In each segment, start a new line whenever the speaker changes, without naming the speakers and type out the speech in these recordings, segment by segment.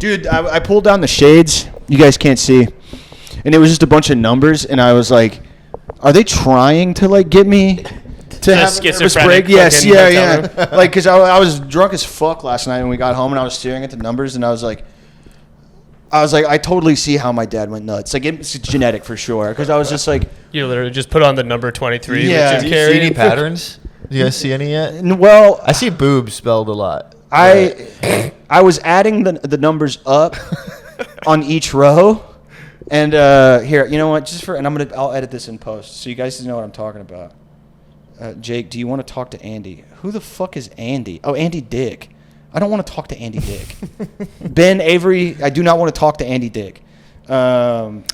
Dude, I pulled down the shades. You guys can't see. And it was just a bunch of numbers, and I was like, are they trying to, like, get me to have a nervous break? Yes, yeah. Like, because I was drunk as fuck last night when we got home, and I was staring at the numbers, and I was like, I totally see how my dad went nuts. Like, it's genetic for sure, because I was just like...
You literally just put on the number 23.
Yeah.
Do you see any patterns? Do you guys see any yet?
Well...
I see boobs spelled a lot.
I was adding the numbers up on each row, and here, you know what? I'll edit this in post so you guys know what I'm talking about. Jake, do you want to talk to Andy? Who the fuck is Andy? Oh, Andy Dick. I don't want to talk to Andy Dick. Ben Avery, I do not want to talk to Andy Dick.
I'm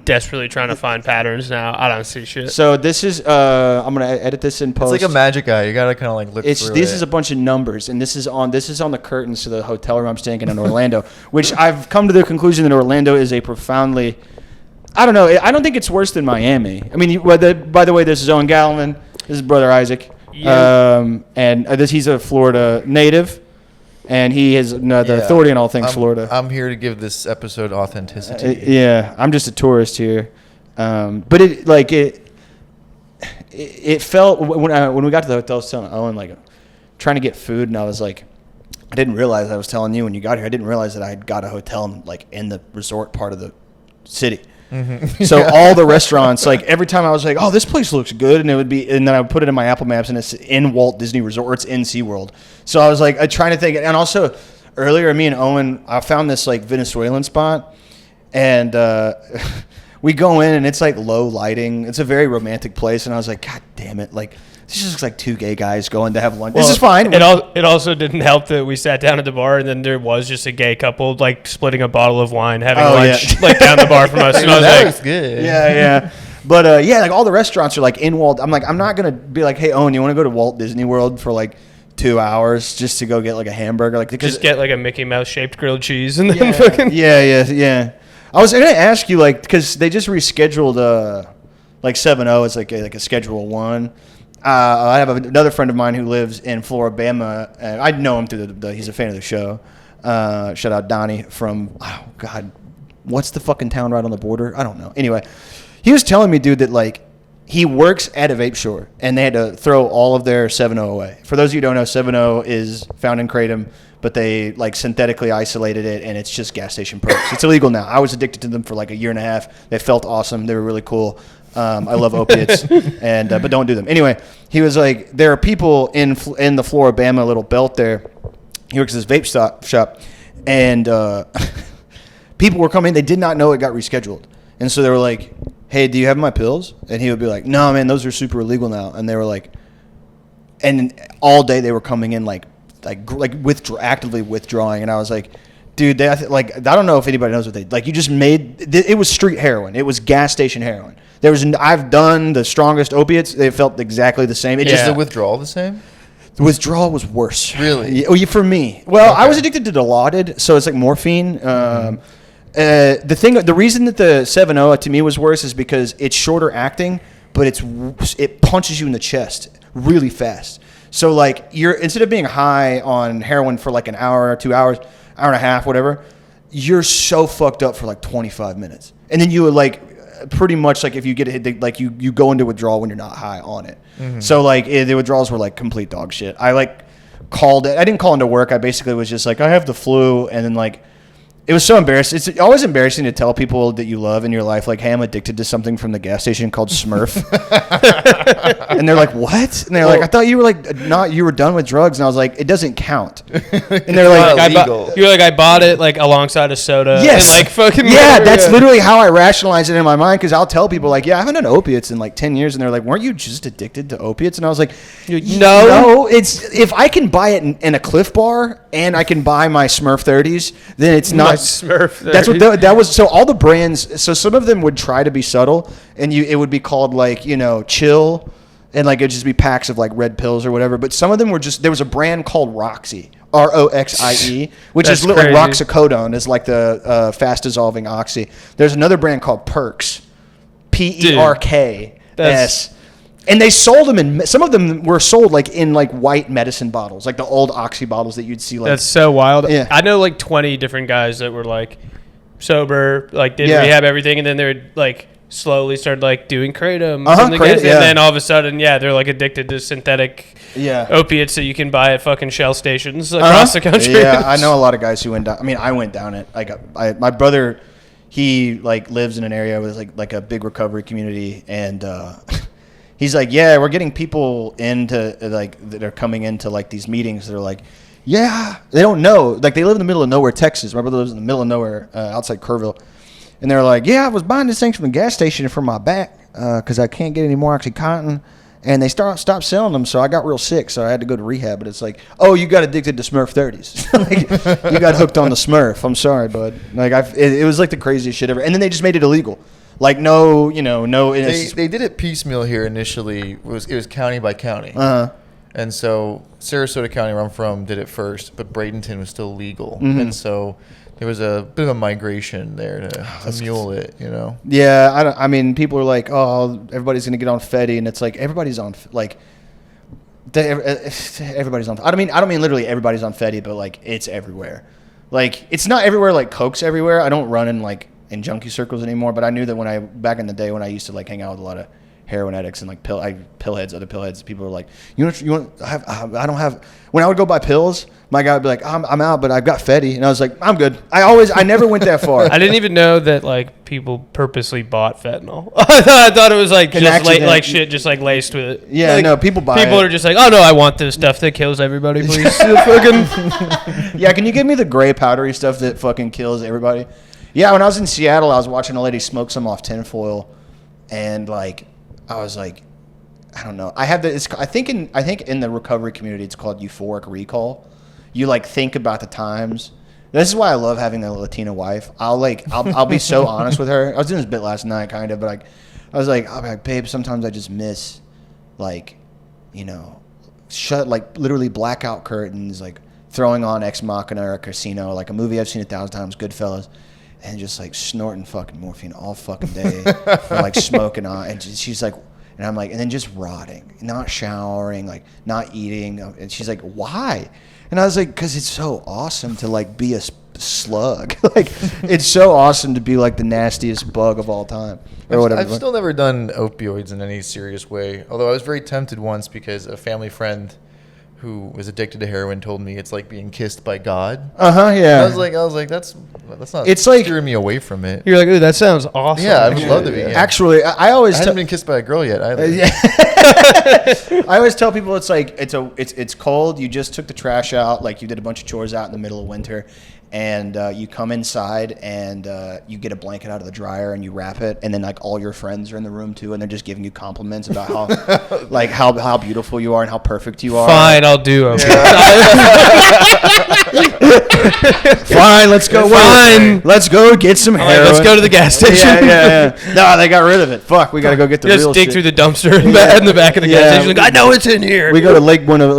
desperately trying to find patterns now. I don't see shit.
So this is I'm gonna edit this in post.
It's like a magic eye. You gotta kind of like look through it.
This is a bunch of numbers, and this is on the curtains to the hotel room I'm staying in Orlando. Which I've come to the conclusion that Orlando is a profoundly, I don't know. I don't think it's worse than Miami. I mean, by the way, this is Eoghan Gallivan. This is brother Isaac.
Yeah.
He's a Florida native. And he is the authority on all things Florida.
I'm here to give this episode authenticity.
I'm just a tourist here. But it felt when we got to the hotel, I was telling Owen, like, trying to get food, and I was like, I didn't realize I was telling you when you got here. I didn't realize that I had got a hotel in the resort part of the city. Mm-hmm. So all the restaurants, like every time I was like, oh, this place looks good, and then I would put it in my Apple Maps, and it's in Walt Disney Resort, or it's in SeaWorld. So I was like, trying to think, and also earlier, me and Owen, I found this like Venezuelan spot, and we go in, and it's like low lighting. It's a very romantic place, and I was like, God damn it, like this just looks like two gay guys going to have lunch. Well, this is fine.
It also didn't help that we sat down at the bar, and then there was just a gay couple like splitting a bottle of wine, having lunch like down the bar from us. And I was
that was good.
Yeah. But like all the restaurants are like in Walt. I'm like, I'm not gonna be like, hey, Owen, you want to go to Walt Disney World for like 2 hours just to go get like a hamburger? Like,
just get like a Mickey Mouse shaped grilled cheese and then fucking
yeah. I was gonna ask you, like, because they just rescheduled like 7-0. It's like a Schedule 1. I have another friend of mine who lives in Floribama, and I know him through he's a fan of the show. Shout out Donnie from, oh God, what's the fucking town right on the border? I don't know. Anyway, he was telling me, dude, that like he works at a vape store, and they had to throw all of their 7-0 away. For those of you who don't know, 7-0 is found in kratom, but they like synthetically isolated it, and it's just gas station perks. It's illegal now. I was addicted to them for like a year and a half. They felt awesome. They were really cool. I love opiates, but don't do them. Anyway, he was like, there are people in the Floribama little belt there. He works at this vape shop, and people were coming. They did not know it got rescheduled, and so they were like, "Hey, do you have my pills?" And he would be like, "No, man, those are super illegal now." And they were like, and all day they were coming in like actively withdrawing, and I was like, dude, I don't know if anybody knows what they like. You just made it was street heroin. It was gas station heroin. I've done the strongest opiates. They felt exactly the same.
Is the withdrawal the same?
The withdrawal was worse.
Really?
For me. Well, okay. I was addicted to Dilaudid, so it's like morphine. The reason that the 7-0 to me was worse is because it's shorter acting, but it punches you in the chest really fast. So like instead of being high on heroin for like an hour, 2 hours, hour and a half, whatever, you're so fucked up for like 25 minutes, and then you would like pretty much like if you get hit, like you go into withdrawal when you're not high on it. Mm-hmm. So like the withdrawals were like complete dog shit. I like called it. I didn't call into work. I basically was just like, I have the flu, and then like it was so embarrassing. It's always embarrassing to tell people that you love in your life, like, hey, I'm addicted to something from the gas station called Smurf. And they're like, what? And they're like, I thought you were like, you were done with drugs. And I was like, it doesn't count. And they're like,
you're like, I bought it like alongside a soda.
Yes.
And, like, fucking
that's literally how I rationalize it in my mind. Cause I'll tell people like, yeah, I haven't done opiates in like 10 years. And they're like, weren't you just addicted to opiates? And I was like, no, it's, if I can buy it in a Cliff Bar and I can buy my Smurf 30s, then it's not.
Smurf.
That's what that was. So all the brands. So some of them would try to be subtle, and it would be called like chill, and like it'd just be packs of like red pills or whatever. But some of them were just. There was a brand called Roxy, Roxie, which is like roxicodone, is like the fast dissolving oxy. There's another brand called Perks, PERKS. And they sold them in. Some of them were sold like in like white medicine bottles, like the old Oxy bottles that you'd see. Like
that's so wild.
Yeah.
I know like 20 different guys that were like sober, like did
Yeah.
rehab, everything, and then they would like slowly started like doing kratom,
Kratom,
and then all of a sudden, they're like addicted to synthetic opiates that you can buy at fucking Shell stations across the country.
Yeah, I know a lot of guys who went down. I mean, I went down it. Like, my brother, he like lives in an area with like a big recovery community, and he's like, yeah, we're getting people into like that are coming into like these meetings. They're like, yeah, they don't know. Like, they live in the middle of nowhere, Texas. My brother lives in the middle of nowhere, outside Kerrville. And they're like, yeah, I was buying this thing from the gas station for my back because I can't get any more OxyContin. And they stopped selling them, so I got real sick, so I had to go to rehab. But it's like, oh, you got addicted to Smurf 30s. Like, you got hooked on the Smurf. I'm sorry, bud. Like, it was like the craziest shit ever. And then they just made it illegal. Like, no.
They did it piecemeal here initially. It was county by county.
Uh-huh.
And so Sarasota County, where I'm from, did it first, but Bradenton was still legal.
Mm-hmm.
And so there was a bit of a migration there to mule it, you know?
Yeah, I mean, people are like, oh, everybody's going to get on Fetty, and it's like, everybody's on, like, everybody's on, I don't mean literally everybody's on Fetty, but, like, it's everywhere. Like, it's not everywhere like Coke's everywhere. I don't run in junkie circles anymore, but I knew that back in the day when I used to, like, hang out with a lot of heroin addicts and like other pillheads, people were like, you want I don't have, when I would go buy pills, my guy would be like, I'm out, but I've got Fetty. And I was like, I'm good. I never went that far.
I didn't even know that like people purposely bought fentanyl. I thought it was like just like shit, just like laced with it.
Yeah,
like,
no, people
are just like, oh no, I want this stuff that kills everybody, please.
Yeah, can you give me the gray powdery stuff that fucking kills everybody? Yeah, when I was in Seattle, I was watching a lady smoke some off tinfoil, and like, I was like, I don't know. I think in the recovery community, it's called euphoric recall. You like think about the times. This is why I love having a Latina wife. I'll be so honest with her. I was doing this bit last night, kind of, but like, I'll be like, babe, sometimes I just miss, like, shut like literally blackout curtains, like throwing on Ex Machina or Casino, like a movie I've seen 1,000 times, Goodfellas. And just like snorting fucking morphine all fucking day, and like smoking on. And she's like, and I'm like, and then just rotting, not showering, like not eating. And she's like, why? And I was like, because it's so awesome to like be a slug. Like, it's so awesome to be like the nastiest bug of all time, or whatever.
I've still never done opioids in any serious way. Although I was very tempted once because a family friend who was addicted to heroin told me it's like being kissed by God.
Yeah.
I was like, that's not.
It's like
steering me away from it.
You're like, ooh, that sounds awesome.
Yeah, I would love to be. Yeah.
Actually, I
haven't been kissed by a girl yet either.
Yeah. I always tell people it's like it's cold. You just took the trash out, like you did a bunch of chores out in the middle of winter, and you come inside and you get a blanket out of the dryer and you wrap it, and then like all your friends are in the room too, and they're just giving you compliments about how like how beautiful you are and how perfect you are.
Fine, I'll do them.
Fine, let's go.
Fine,
let's go get some heroin.
Let's go to the gas station.
Yeah. No, they got rid of it. Fuck, we gotta go get the real shit.
Just dig through the dumpster in the back of the gas station. Like, I know it's in here.
We go to We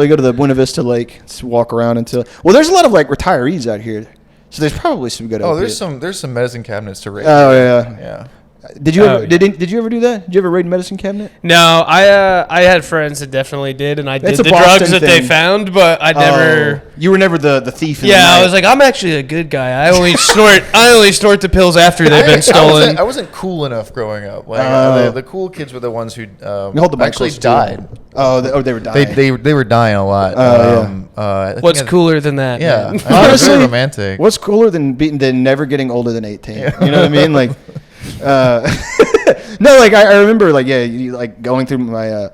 go to the Buena Vista Lake. Let's walk around until. Well, there's a lot of like retirees out here, so there's probably some good.
There's some medicine cabinets to raid.
Oh yeah.
Yeah.
Did you ever do that? Did you ever raid medicine cabinet?
No, I had friends that definitely did, and I did
It's a
the
Boston
drugs that they
thing.
found, but I never.
You were never the thief. In
Yeah,
the night.
I was like, I'm actually a good guy. I only snort the pills after they've been stolen.
I wasn't cool enough growing up. Like the cool kids were the ones who
hold the mic
actually
close to
died.
They were dying.
They were dying a lot.
What's cooler than that?
Yeah,
man?
Honestly,
very romantic.
What's cooler than never getting older than 18? Yeah. You know what I mean? Like, no, like I remember, like like going through my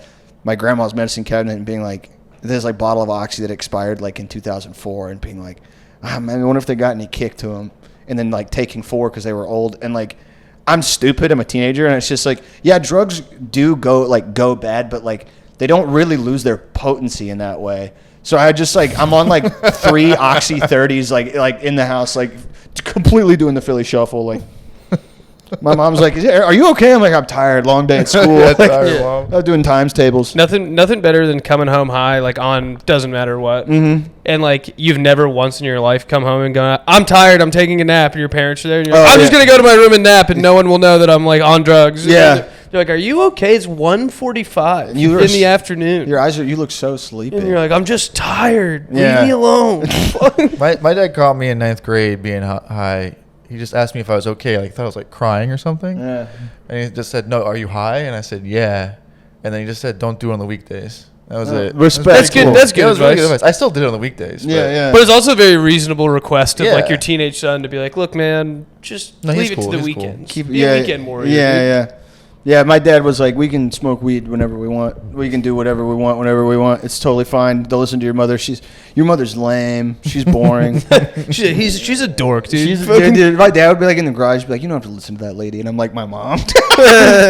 grandma's medicine cabinet and being like, there's like bottle of Oxy that expired like in 2004, and being like, man, I wonder if they got any kick to them, and then like taking 4 because they were old, and like, I'm stupid, I'm a teenager, and it's just like, yeah, drugs do go bad, but like they don't really lose their potency in that way. So I just like, I'm on like 3 Oxy 30s like in the house, like completely doing the Philly shuffle, like. My mom's like, "Are you okay?" I'm like, "I'm tired. Long day at school." I'm doing times tables.
Nothing better than coming home high, like on doesn't matter what.
Mm-hmm.
And like you've never once in your life come home and gone, "I'm tired. I'm taking a nap." And your parents are there, and you're like, "I'm just gonna go to my room and nap, and no one will know that I'm like on drugs."
Yeah.
You're like, are you okay? It's 1:45 in
You were
the afternoon.
You look so sleepy.
And you're like, I'm just tired.
Yeah.
Leave me alone.
My dad caught me in 9th grade being high. He just asked me if I was okay. Like, thought I was like crying or something.
Yeah.
And he just said, "No, are you high?" And I said, "Yeah." And then he just said, "Don't do it on the weekdays." That was it.
Respect.
That's good.
Cool.
That's
It
good
was really
advice.
good advice. I still did it on the weekdays.
Yeah,
but
yeah.
But it's also a very reasonable request of like
Yeah.
your teenage son to be like, look, man, just
No, he's
leave it
cool.
to the
He's cool.
weekends.
Keep
Be a weekend warrior.
Yeah,
dude.
yeah. Yeah, my dad was like, we can smoke weed whenever we want. We can do whatever we want whenever we want. It's totally fine. Don't listen to your mother. Your mother's lame. She's boring.
She's a dork, dude.
Dude, my dad would be like in the garage, be like, you don't have to listen to that lady. And I'm like, my mom. Be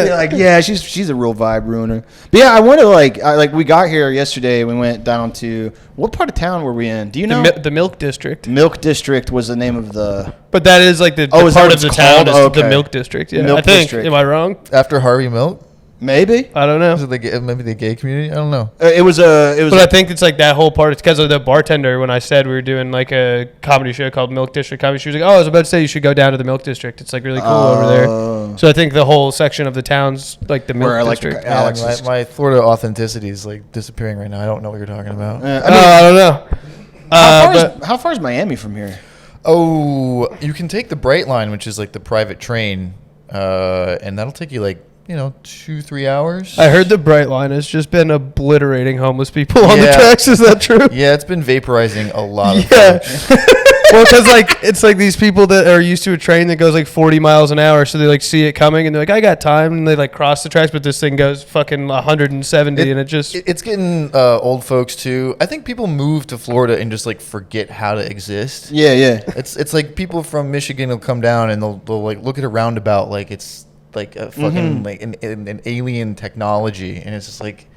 like, yeah, she's a real vibe ruiner. But yeah, I want to we got here yesterday. We went down to, what part of town were we in? Do you know?
The Milk District.
Milk District was the name of the.
But that is like the
Oh, is that
part
what
of the
it's
town
called?
is
Okay.
the Milk District. Yeah,
Milk
I think.
District.
Am I wrong?
After Harvey Milk,
Maybe.
I don't know.
was it maybe the gay community? I don't know.
It was
But I think it's like that whole part. It's because of the bartender. When I said we were doing like a comedy show called Milk District Comedy, she was like, "Oh, I was about to say you should go down to the Milk District. It's like really cool over there." So I think the whole section of the town's like the Milk
Where, like,
District.
Alex
Yeah,
is-
my Florida authenticity is like disappearing right now. I don't know what you're talking about.
I don't know.
how far is Miami from here?
Oh, you can take the Bright Line, which is like the private train, and that'll take you like 2-3 hours.
I heard the Bright Line has just been obliterating homeless people on the
Yeah.
tracks. Is that true?
Yeah, it's been vaporizing a lot of
Yeah.
folks.
Well, because like it's like these people that are used to a train that goes like 40 miles an hour, so they like see it coming and they're like, "I got time," and they like cross the tracks, but this thing goes fucking 170, and it just
It's getting old folks too. I think people move to Florida and just like forget how to exist.
Yeah, yeah.
It's like people from Michigan will come down and they'll like look at a roundabout like it's like a fucking like an alien technology, and it's just like,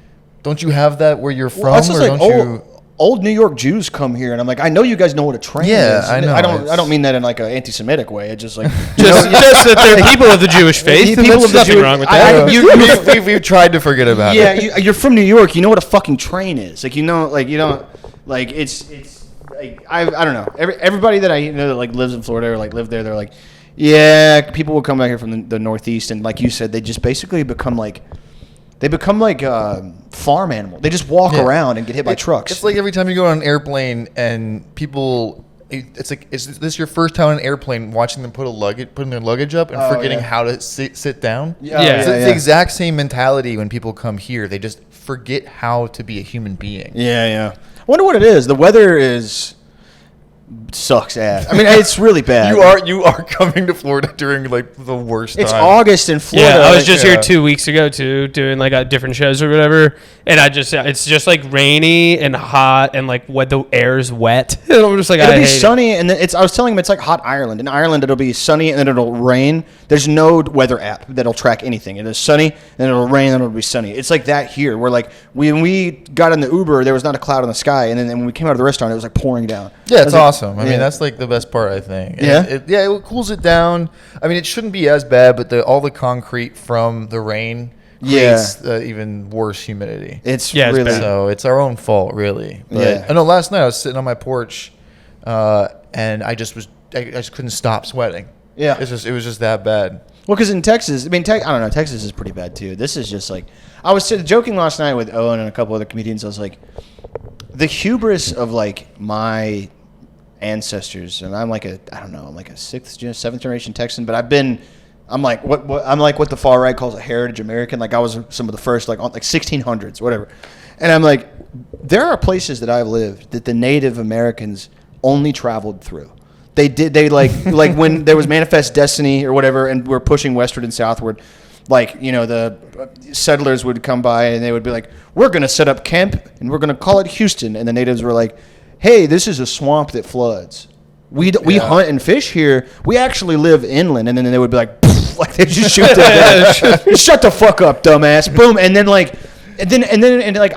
don't you have that where you're from,
Well, it's
or
just like
don't you?
old New York Jews come here, and I'm like, I know you guys know what a train
Yeah,
is.
I know,
I don't
it's-
mean that in like an anti-Semitic way. It's just like
just that they're people of the Jewish faith. and
People
there's
of the
nothing
Jewish-
wrong with
I-
that.
We've tried to forget about
yeah,
it.
you're from New York. You know what a fucking train is. Like like it's like I don't know. Everybody that I know that like lives in Florida or like lived there, they're like, yeah, people will come back here from the Northeast, and like you said, they just basically become like. They become like farm animals. They just walk
Yeah.
around and get hit by trucks.
It's like every time you go on an airplane and people, it's like, is this your first time on an airplane watching them putting their luggage up and
Oh,
forgetting
yeah.
how to sit down?
Yeah,
Yeah.
It's the exact same mentality when people come here. They just forget how to be a human being.
Yeah, yeah. I wonder what it is. The weather sucks ass. I mean, it's really bad.
You are coming to Florida during like the worst
It's
time.
August in Florida.
Yeah, I was
like,
just
yeah.
here 2 weeks ago too, doing like different shows or whatever, and it's just like rainy and hot and like the air's wet, and I'm just like,
it'll
I
be
hate
sunny, and then I was telling him it's like hot Ireland. In Ireland, it'll be sunny and then it'll rain. There's no weather app that'll track anything. It is sunny, then it'll rain, then it'll be sunny. It's like that here. Where like when we got in the Uber, there was not a cloud in the sky, and then when we came out of the restaurant, it was like pouring down.
Yeah,
I
it's
was like,
awesome. I
yeah.
mean, that's like the best part, I think.
Yeah?
It cools it down. I mean, it shouldn't be as bad, but all the concrete from the rain creates even worse humidity.
It's
Yeah, it's
really
bad.
So it's our own fault, really. But
Yeah.
I know last night I was sitting on my porch, and I just couldn't stop sweating.
Yeah.
It was just that bad.
Well, because in Texas, I mean, I don't know, Texas is pretty bad too. This is just like, I was joking last night with Eoghan and a couple other comedians. I was like, the hubris of like my ancestors, and I'm like I'm like a 7th generation Texan, but I'm like what the far right calls a heritage American. Like I was some of the first, like 1600s, whatever. And I'm like, there are places that I've lived that the Native Americans only traveled through. They like when there was Manifest Destiny or whatever, and we're pushing westward and southward, like, the settlers would come by and they would be like, we're going to set up camp and we're going to call it Houston. And the natives were like, hey, this is a swamp that floods. We hunt and fish here. We actually live inland. And then they would be like, like they just shoot them down. Shut the fuck up, dumbass. Boom. And then like,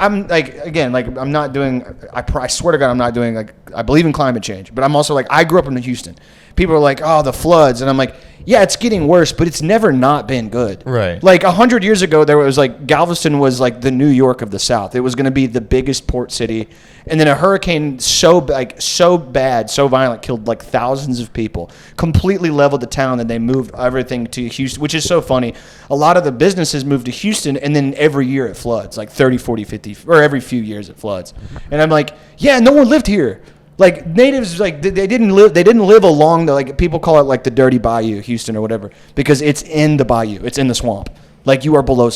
I'm like, again, like I swear to God, I'm not doing, like, I believe in climate change, but I'm also like, I grew up in Houston, people are like, oh, the floods. And I'm like, yeah, it's getting worse, but it's never not been good.
Right.
Like 100 years ago, there was like Galveston was like the New York of the South. It was going to be the biggest port city. And then a hurricane so bad, so violent, killed like thousands of people, completely leveled the town, and they moved everything to Houston, which is so funny. A lot of the businesses moved to Houston, and then every year it floods, like 30, 40, 50, or every few years it floods. And I'm like, yeah, no one lived here. Like natives, like they didn't live along the, like people call it like the dirty bayou, Houston or whatever, because it's in the bayou, it's in the swamp. Like you are below at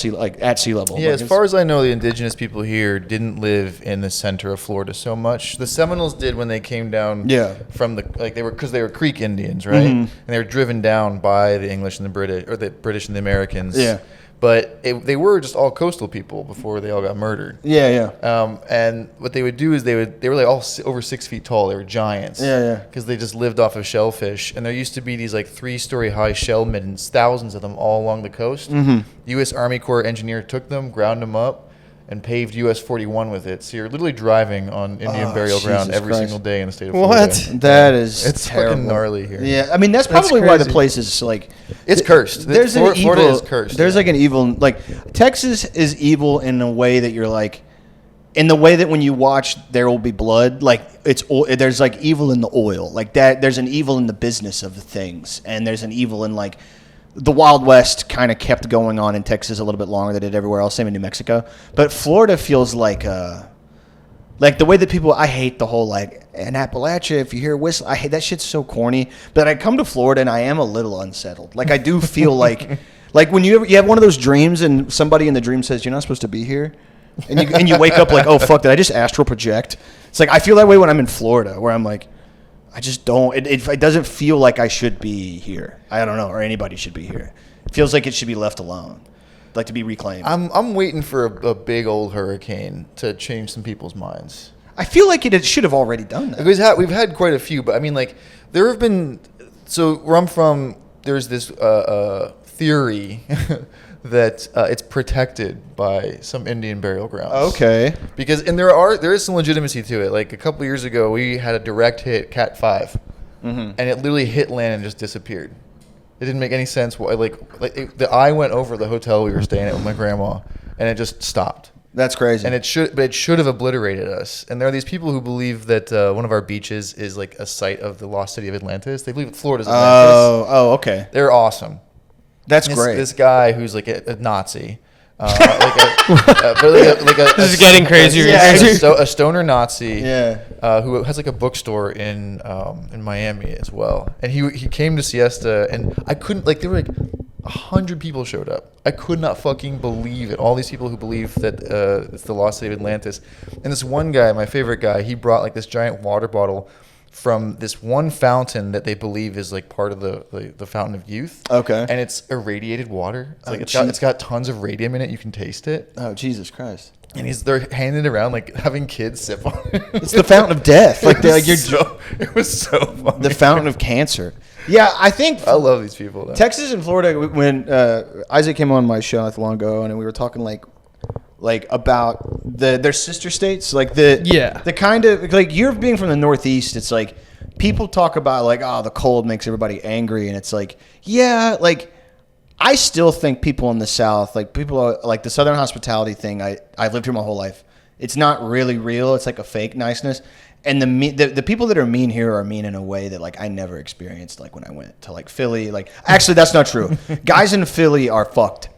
sea level.
Yeah,
like
as far as I know, the indigenous people here didn't live in the center of Florida so much. The Seminoles did when they came down.
Yeah.
From because they were Creek Indians, right? And they were driven down by the English and the British, or the British and the Americans.
Yeah.
But they were just all coastal people before they all got murdered.
Yeah.
And what they would do is they were like all over 6 feet tall. They were giants.
Yeah.
Because they just lived off of shellfish. And there used to be these like 3-story high shell middens, thousands of them all along the coast. U.S. Army Corps engineer took them, ground them up, and paved US 41 with it. So you're literally driving on Indian burial ground
Jesus
every
Christ.
single day in the state of
What?
Florida.
That is
It's
terrible.
fucking gnarly here.
Yeah, I mean that's probably why the
crazy.
place is like
It's cursed.
There's
Florida
an evil.
is cursed.
There's
yeah.
like an evil. Like Texas is evil in a way that you're like, in the way that when you watch There Will Be Blood, like there's like evil in the oil, like that. There's an evil in the business of the things, and there's an evil in like. The Wild West kind of kept going on in Texas a little bit longer than it did everywhere else, same in New Mexico. But Florida feels like the way that people, I hate the whole like, in Appalachia, if you hear whistle, I hate that shit's so corny. But I come to Florida and I am a little unsettled. Like I do feel like when you have one of those dreams and somebody in the dream says, you're not supposed to be here. And you wake up like, oh, fuck, did I just astral project? It's like, I feel that way when I'm in Florida, where I'm like, I just don't. It doesn't feel like I should be here. I don't know, or anybody should be here. It feels like it should be left alone, like to be reclaimed.
I'm waiting for a big old hurricane to change some people's minds.
I feel like it should have already done that.
We've had quite a few, but I mean, like there have been. So where I'm from, there's this theory that it's protected by some Indian burial grounds.
Okay.
Because there is some legitimacy to it. Like a couple of years ago, we had a direct hit Cat 5, and it literally hit land and just disappeared. It didn't make any sense. Why? The eye went over the hotel we were staying at with my grandma, and it just stopped.
That's crazy.
And it should have obliterated us. And there are these people who believe that one of our beaches is like a site of the lost city of Atlantis. They believe Florida's Atlantis.
Oh, okay.
They're awesome.
That's great.
This guy who's like a Nazi, this
This is getting crazier.
A stoner Nazi, who has like a bookstore in Miami as well. And he came to Siesta, and I couldn't there were like 100 people showed up. I could not fucking believe it. All these people who believe that it's the lost city of Atlantis, and this one guy, my favorite guy, he brought like this giant water bottle from this one fountain that they believe is like part of the fountain of youth.
Okay.
And it's irradiated water. It's it's got tons of radium in it. You can taste it.
Oh, Jesus Christ.
And they're handing it around, like having kids sip on it.
It's the fountain of death.
It was so funny.
The fountain of cancer. Yeah, I think
I love these people. Though.
Texas and Florida. When Isaac came on my show not too long ago, and we were talking like about their sister states, the kind of like you're being from the Northeast. It's like people talk about like, oh, the cold makes everybody angry, and it's like, yeah, like I still think people in the South, like people are, like the Southern hospitality thing. I've lived here my whole life. It's not really real. It's like a fake niceness. And the people that are mean here are mean in a way that like I never experienced like when I went to like Philly. Like actually that's not true. Guys in Philly are fucked.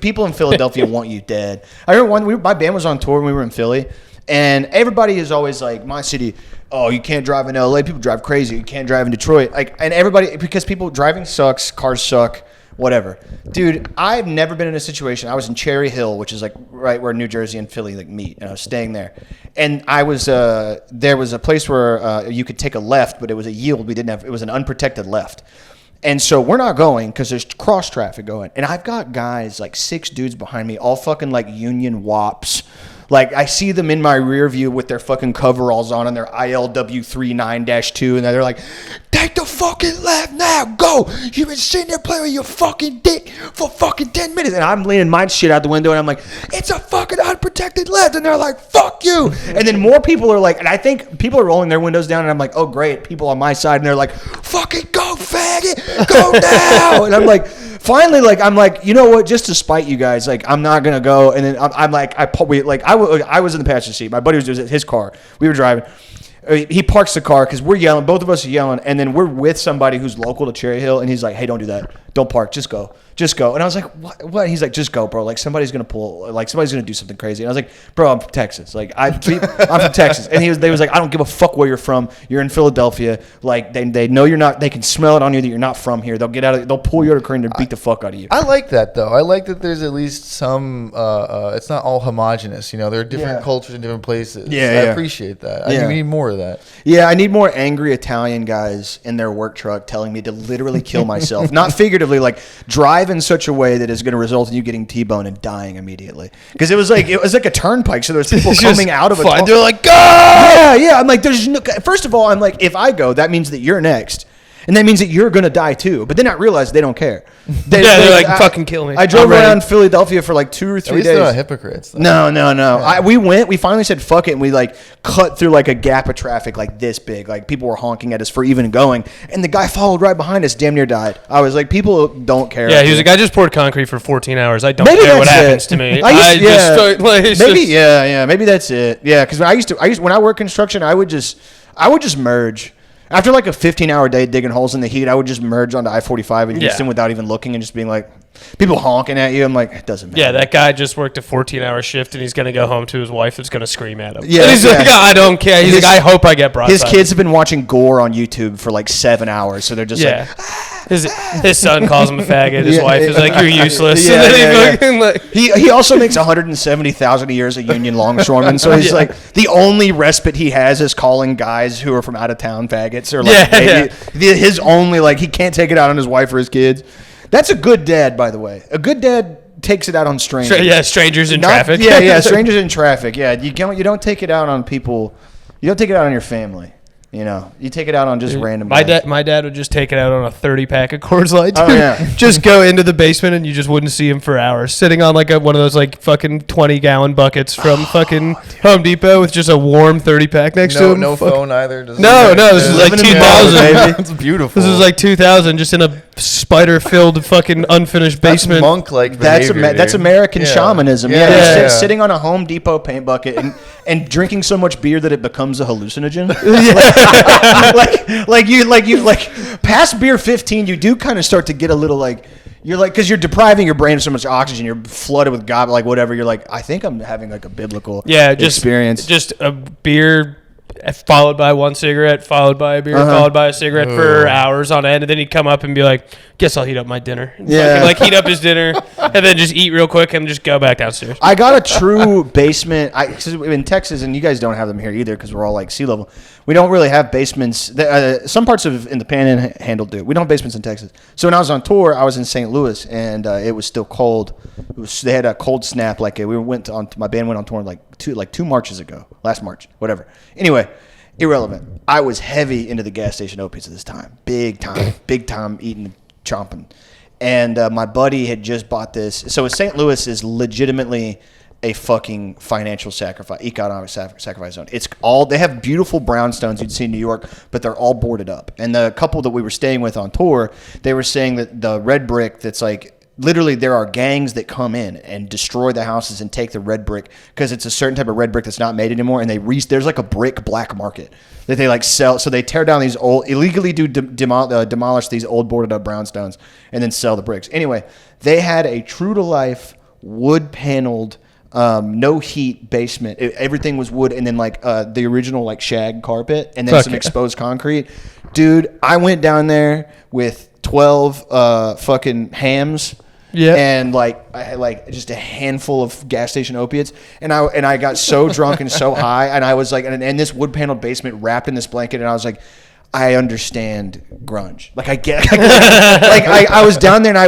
People in Philadelphia want you dead. I remember my band was on tour when we were in Philly, and everybody is always like, my city, oh, you can't drive in LA. People drive crazy. You can't drive in Detroit. Like, and everybody, because people driving sucks, cars suck, whatever. Dude, I've never been in a situation. I was in Cherry Hill, which is like right where New Jersey and Philly like meet, and I was staying there. And I was there was a place where you could take a left, but it was a yield. It was an unprotected left. And so we're not going because there's cross traffic going. And I've got guys, like 6 dudes behind me, all fucking like union wops, Like, I see them in my rear view with their fucking coveralls on and their ILW39-2, and they're like, take the fucking left now, go. You've been sitting there playing with your fucking dick for fucking 10 minutes. And I'm leaning my shit out the window, and I'm like, it's a fucking unprotected left. And they're like, fuck you. And then more people are like, and I think people are rolling their windows down, and I'm like, oh, great, people on my side. And they're like, fucking go, faggot, go now. And I'm like, finally, like, I'm like, you know what? Just to spite you guys, like, I'm not gonna go. And then I'm like, I was in the passenger seat. My buddy was in his car. We were driving. He parks the car because we're yelling. Both of us are yelling, and then we're with somebody who's local to Cherry Hill, and he's like, "Hey, don't do that. Don't park. Just go. Just go." And I was like, "What?" He's like, "Just go, bro. Like, somebody's gonna do something crazy." And I was like, "Bro, I'm from Texas. Like, I'm from Texas." And they was like, "I don't give a fuck where you're from. You're in Philadelphia. Like, they know you're not. They can smell it on you that you're not from here. They'll they'll pull you out of the car and beat the fuck out of you."
I like that though. I like that there's at least some. It's not all homogenous. You know, there are different cultures in different places.
Yeah,
I appreciate that. We need more of that.
Yeah, I need more angry Italian guys in their work truck telling me to literally kill myself. Not figuratively, like drive in such a way that is going to result in you getting T-boned and dying immediately. Because it was like a turnpike, so there's people coming out of it.
They're like, go!
Yeah. I'm like, there's no. First of all, I'm like, if I go, that means that you're next. And that means that you're going to die too. But then I realized they don't care.
They're like, fucking kill me.
I drove around Philadelphia for like 2 or 3 days.
They're not hypocrites. Though.
No. Yeah. We finally said fuck it, and we like cut through like a gap of traffic like this big. Like people were honking at us for even going. And the guy followed right behind us, damn near died. I was like, people don't care.
Yeah, he was like, I just poured concrete for 14 hours. I don't care what happens to me. Maybe
that's it. Yeah, because when I worked construction, I would just merge. After like a 15-hour day digging holes in the heat, I would just merge onto I-45 in Houston without even looking and just being like, people honking at you. I'm like, it doesn't matter.
Yeah, that guy just worked a 14-hour shift, and he's going to go home to his wife that's going to scream at him.
Yeah,
and he's like, I don't care. He's like, I hope I get broadsided.
His kids have been watching gore on YouTube for like 7 hours, so they're just like...
His son calls him a faggot. His wife is like, "You're useless."
He also makes $170,000 a year as a union longshoreman. So he's like, the only respite he has is calling guys who are from out of town faggots, or like his only, like, he can't take it out on his wife or his kids. That's a good dad, by the way. A good dad takes it out on strangers.
Strangers in traffic.
Strangers in traffic. Yeah, you don't take it out on people. You don't take it out on your family. You know, you take it out on just random guys.
My dad would just take it out on a 30-pack of Coors Light.
Oh, yeah.
Just go into the basement and you just wouldn't see him for hours. Sitting on like one of those like fucking 20-gallon buckets from fucking Home Depot with just a warm 30-pack next to him.
No phone either.
No, this is like 2000.
It's beautiful.
This is like 2000, just in a spider-filled fucking unfinished basement.
That's monk-like behavior.
That's American shamanism. Sitting on a Home Depot paint bucket and drinking so much beer that it becomes a hallucinogen. like past beer 15, you do kind of start to get a little like, you're like, because you're depriving your brain of so much oxygen, you're flooded with God, like whatever. You're like, I think I'm having like a biblical experience.
Just a beer followed by one cigarette, followed by a beer, followed by a cigarette for hours on end, and then he'd come up and be like, "Guess I'll heat up my dinner." Like heat up his dinner, and then just eat real quick and just go back downstairs.
I got a true basement. In Texas, and you guys don't have them here either because we're all like sea level. We don't really have basements. Some parts in the Panhandle do. We don't have basements in Texas. So when I was on tour, I was in St. Louis, and it was still cold. They had a cold snap. My band went on tour like two Marches ago, last March, whatever. Anyway, irrelevant. I was heavy into the gas station opiates at this time, big time eating, chomping, and my buddy had just bought this. So St. Louis is legitimately a fucking financial sacrifice, economic sacrifice zone. They have beautiful brownstones you'd see in New York, but they're all boarded up. And the couple that we were staying with on tour, they were saying that the red brick that's like, literally there are gangs that come in and destroy the houses and take the red brick because it's a certain type of red brick that's not made anymore. And there's like a brick black market that they like sell. So they tear down these illegally demolish these old boarded up brownstones and then sell the bricks. Anyway, they had a true to life wood paneled, no heat basement. Everything was wood, and then like the original like shag carpet, and then some exposed concrete. Dude, I went down there with 12 fucking hams. Yeah, and like I had like just a handful of gas station opiates, and I got so drunk and so high, and I was like, and this wood paneled basement wrapped in this blanket, and I was like, I understand grunge. Like I get, I was down there, and I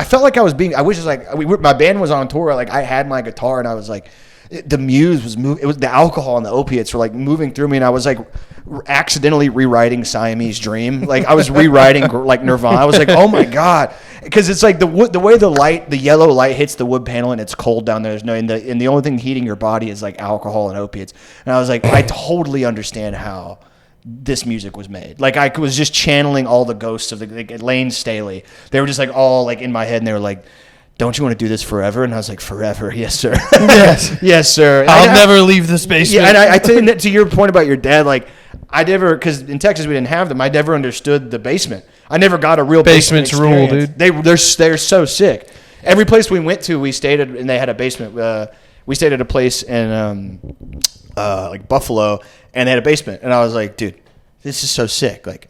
felt like I was being. I wish it was like my band was on tour. Like I had my guitar, and I was like, the muse was moving. It was the alcohol and the opiates were like moving through me, and I was like accidentally rewriting Siamese Dream. Like I was rewriting like Nirvana. I was like, oh my god, because it's like the way the yellow light hits the wood panel and it's cold down there. There's no and the only thing heating your body is like alcohol and opiates. And I was like, I totally understand how this music was made. Like I was just channeling all the ghosts of Lane Staley. They were just like all like in my head, and they were like, don't you want to do this forever? And I was like, forever, yes, sir. Yes, sir.
I'll never leave this basement.
Yeah, and I to your point about your dad, like, I never, because in Texas we didn't have them. I never understood the basement. I never got a real
basements rule, dude.
They're so sick. Every place we went to, we stayed at, and they had a basement. We stayed at a place in like Buffalo, and they had a basement. And I was like, dude, this is so sick. Like,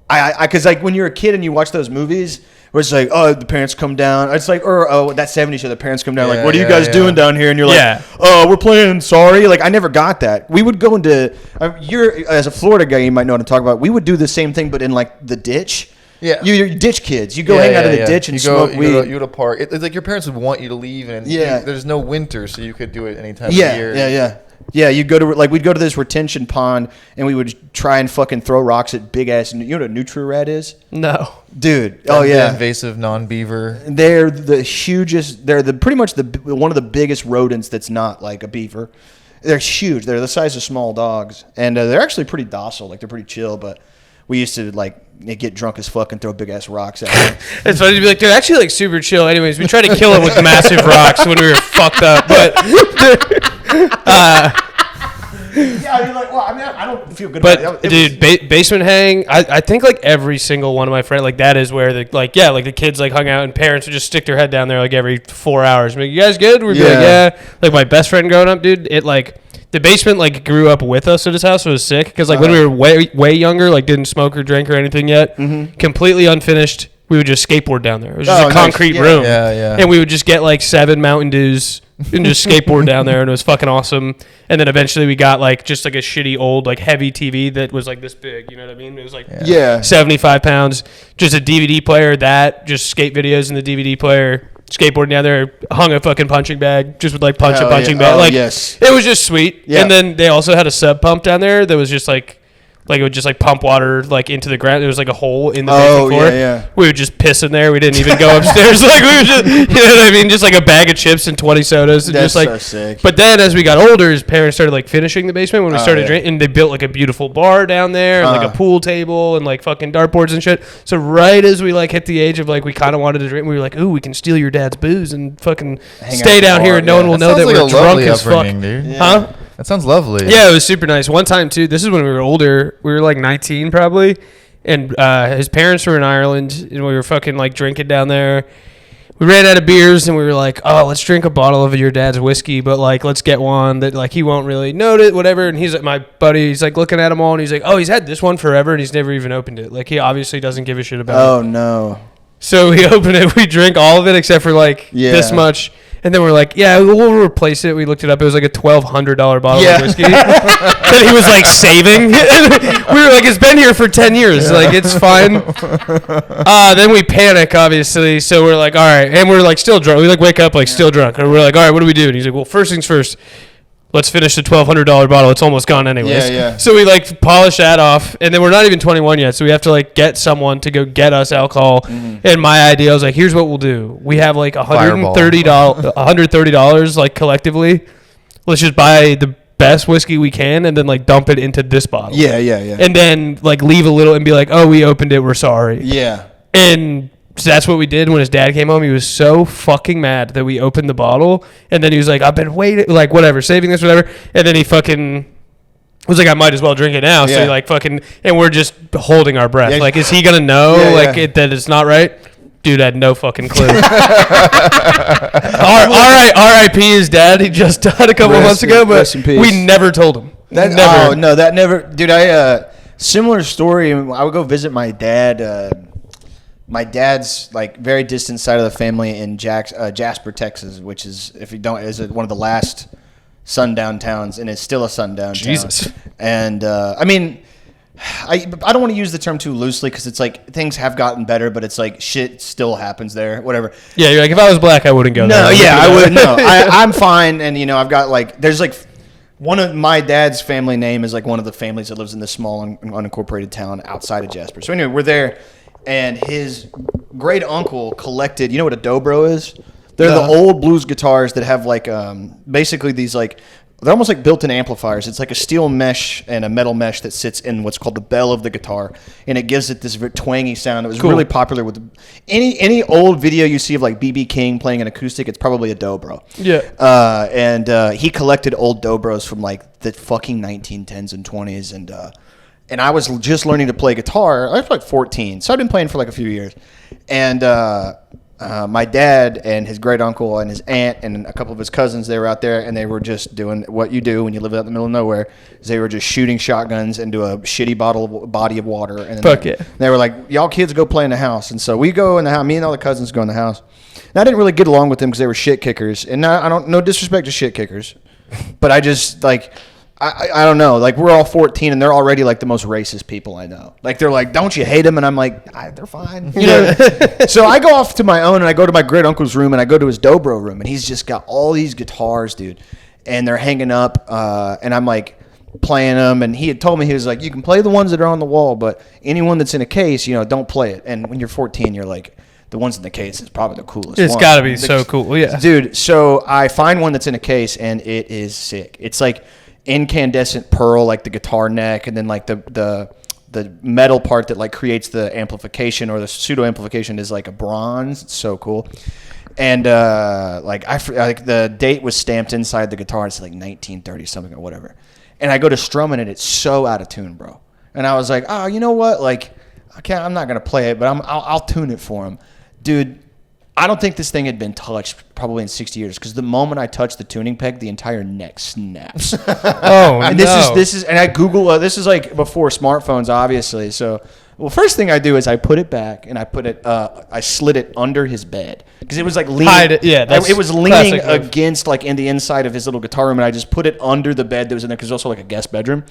because like when you're a kid and you watch those movies, where it's like, oh, the parents come down. It's like, or that 70s show, the parents come down. Like, what are you guys doing down here? And you're like, oh, we're playing Sorry. Like, I never got that. We would go into, as a Florida guy, you might know what I'm talking about. We would do the same thing, but in like the ditch. Yeah, you're ditch kids. You go hang out in the ditch and smoke weed.
You go to a park. It's like your parents would want you to leave, and there's no winter, so you could do it any time of year. Yeah, you go to we'd go to this retention pond, and we would try and fucking throw rocks at big ass. You know what a nutri-rat is?
No,
dude.
The invasive non-beaver.
They're the hugest. They're pretty much one of the biggest rodents that's not like a beaver. They're huge. They're the size of small dogs, and they're actually pretty docile. Like they're pretty chill, but we used to get drunk as fuck and throw big ass rocks at them.
It's funny to be like, they're actually like super chill. Anyways, we tried to kill them with massive rocks when we were fucked up, but.
I don't feel good
about it. Dude, basement hang, I think like every single one of my friends, like that is where the kids like hung out, and parents would just stick their head down there like every 4 hours. Like, you guys good? We'd be like, yeah. Like my best friend growing up, dude, it like, the basement like grew up with us at his house. So it was sick because like when we were way younger, like didn't smoke or drink or anything yet, completely unfinished. We would just skateboard down there. It was just a concrete room. Yeah. And we would just get like 7 Mountain Dews and just skateboard down there, and it was fucking awesome. And then eventually we got like just like a shitty old like heavy TV that was like this big, you know what I mean? It was like 75 pounds, just a DVD player, just skate videos in the DVD player, skateboarding down there, hung a fucking punching bag, just with like punching bag. It was just sweet. Yeah. And then they also had a sub pump down there that was just like it would just like pump water like into the ground. There was like a hole in the basement floor. Yeah. We would just piss in there. We didn't even go upstairs. Like we would just, you know what I mean? Just like a bag of chips and 20 sodas. And
that's
just like,
so sick.
But then as we got older, his parents started like finishing the basement when we started drinking, and they built like a beautiful bar down there, and like a pool table and like fucking dartboards and shit. So right as we like hit the age of like we kind of wanted to drink, we were like, ooh, we can steal your dad's booze and fucking stay down here, and no one will know that we're drunk as fuck.
Dude.
Huh?
That sounds lovely.
Yeah, it was super nice. One time, too, this is when we were older. We were like 19 probably. And his parents were in Ireland, and we were fucking like drinking down there. We ran out of beers, and we were like, oh, let's drink a bottle of your dad's whiskey, but like, let's get one that like he won't really note it, whatever. And he's like, my buddy, he's like looking at them all, and he's like, oh, he's had this one forever, and he's never even opened it. Like, he obviously doesn't give a shit about it.
Oh, no.
So we open it, we drink all of it except for like this much. And then we're like, yeah, we'll replace it. We looked it up. It was like a $1,200 bottle of whiskey that he was like saving. We were like, it's been here for 10 years. Like, it's fine. Then we panic, obviously. So we're like, all right. And we're like still drunk. We like wake up like still drunk. And we're like, all right, what do we do? And he's like, well, first things first. Let's finish the $1,200 bottle. It's almost gone anyways. Yeah. So we like polish that off, and then we're not even 21 yet, so we have to like get someone to go get us alcohol. And my idea was like, here's what we'll do. We have like $130 like collectively. Let's just buy the best whiskey we can, and then like dump it into this bottle.
Yeah.
And then like leave a little and be like, oh, we opened it. We're sorry.
Yeah.
And so that's what we did. When his dad came home, he was so fucking mad that we opened the bottle, and then he was like, I've been waiting, like whatever, saving this, whatever. And then he fucking was like, I might as well drink it now. So he like fucking, and we're just holding our breath. Like, is he going to know that it's not right? Dude, I had no fucking clue. R.I.P. his dad. He just died a couple months ago, but we never told him.
Never. Oh, no, that never. Dude, similar story. I would go visit my dad. My dad's like very distant side of the family in Jasper, Texas, which is, if you don't, is one of the last sundown towns, and it's still a sundown town.
Jesus.
And I mean, I don't want to use the term too loosely because it's like things have gotten better, but it's like shit still happens there, whatever.
Yeah, you're like, if I was black, I wouldn't go there.
No, yeah, I wouldn't. No, I'm fine, and I've got like, there's like one of my dad's family name is like one of the families that lives in this small unincorporated town outside of Jasper. So anyway, we're there, and his great uncle collected. You know what a dobro is? They're the old blues guitars that have like basically these like. They're almost like built-in amplifiers. It's like a steel mesh and a metal mesh that sits in what's called the bell of the guitar, and it gives it this very twangy sound. It was really popular with any old video you see of like B.B. King playing an acoustic. It's probably a dobro.
Yeah.
And he collected old dobros from like the fucking 1910s and 20s, and I was just learning to play guitar. I was like 14, so I've been playing for like a few years, and. My dad and his great uncle and his aunt and a couple of his cousins, they were out there and they were just doing what you do when you live out in the middle of nowhere. They were just shooting shotguns into a shitty body of water. And then they were like, y'all kids go play in the house. And so we go in the house. Me and all the cousins go in the house. And I didn't really get along with them because they were shit kickers. And I don't, no disrespect to shit kickers, but I just like, I don't know. Like, we're all 14, and they're already, like, the most racist people I know. Like, they're like, don't you hate them? And I'm like, they're fine. You know? So I go off to my own, and I go to my great uncle's room, and I go to his dobro room, and he's just got all these guitars, dude. And they're hanging up, and I'm, like, playing them. And he had told me, he was like, you can play the ones that are on the wall, but anyone that's in a case, don't play it. And when you're 14, you're like, the ones in the case is probably the coolest
It's got to be so cool, yeah.
Dude, so I find one that's in a case, and it is sick. It's, like... incandescent pearl, like the guitar neck, and then like the metal part that like creates the amplification or the pseudo amplification is like a bronze. It's so cool. And like the date was stamped inside the guitar. It's like 1930 something or whatever. And I go to strumming it. It's so out of tune, bro. And I was like, oh, you know what? Like, I'm not gonna play it, but I'll tune it for him, dude. I don't think this thing had been touched probably in 60 years because the moment I touch the tuning peg, the entire neck snaps.
And
this is, and I Google. This is like before smartphones, obviously. So, well, first thing I do is I put it back and I slid it under his bed because it was like leaning. It was leaning against like in the inside of his little guitar room, and I just put it under the bed that was in there because it was also like a guest bedroom.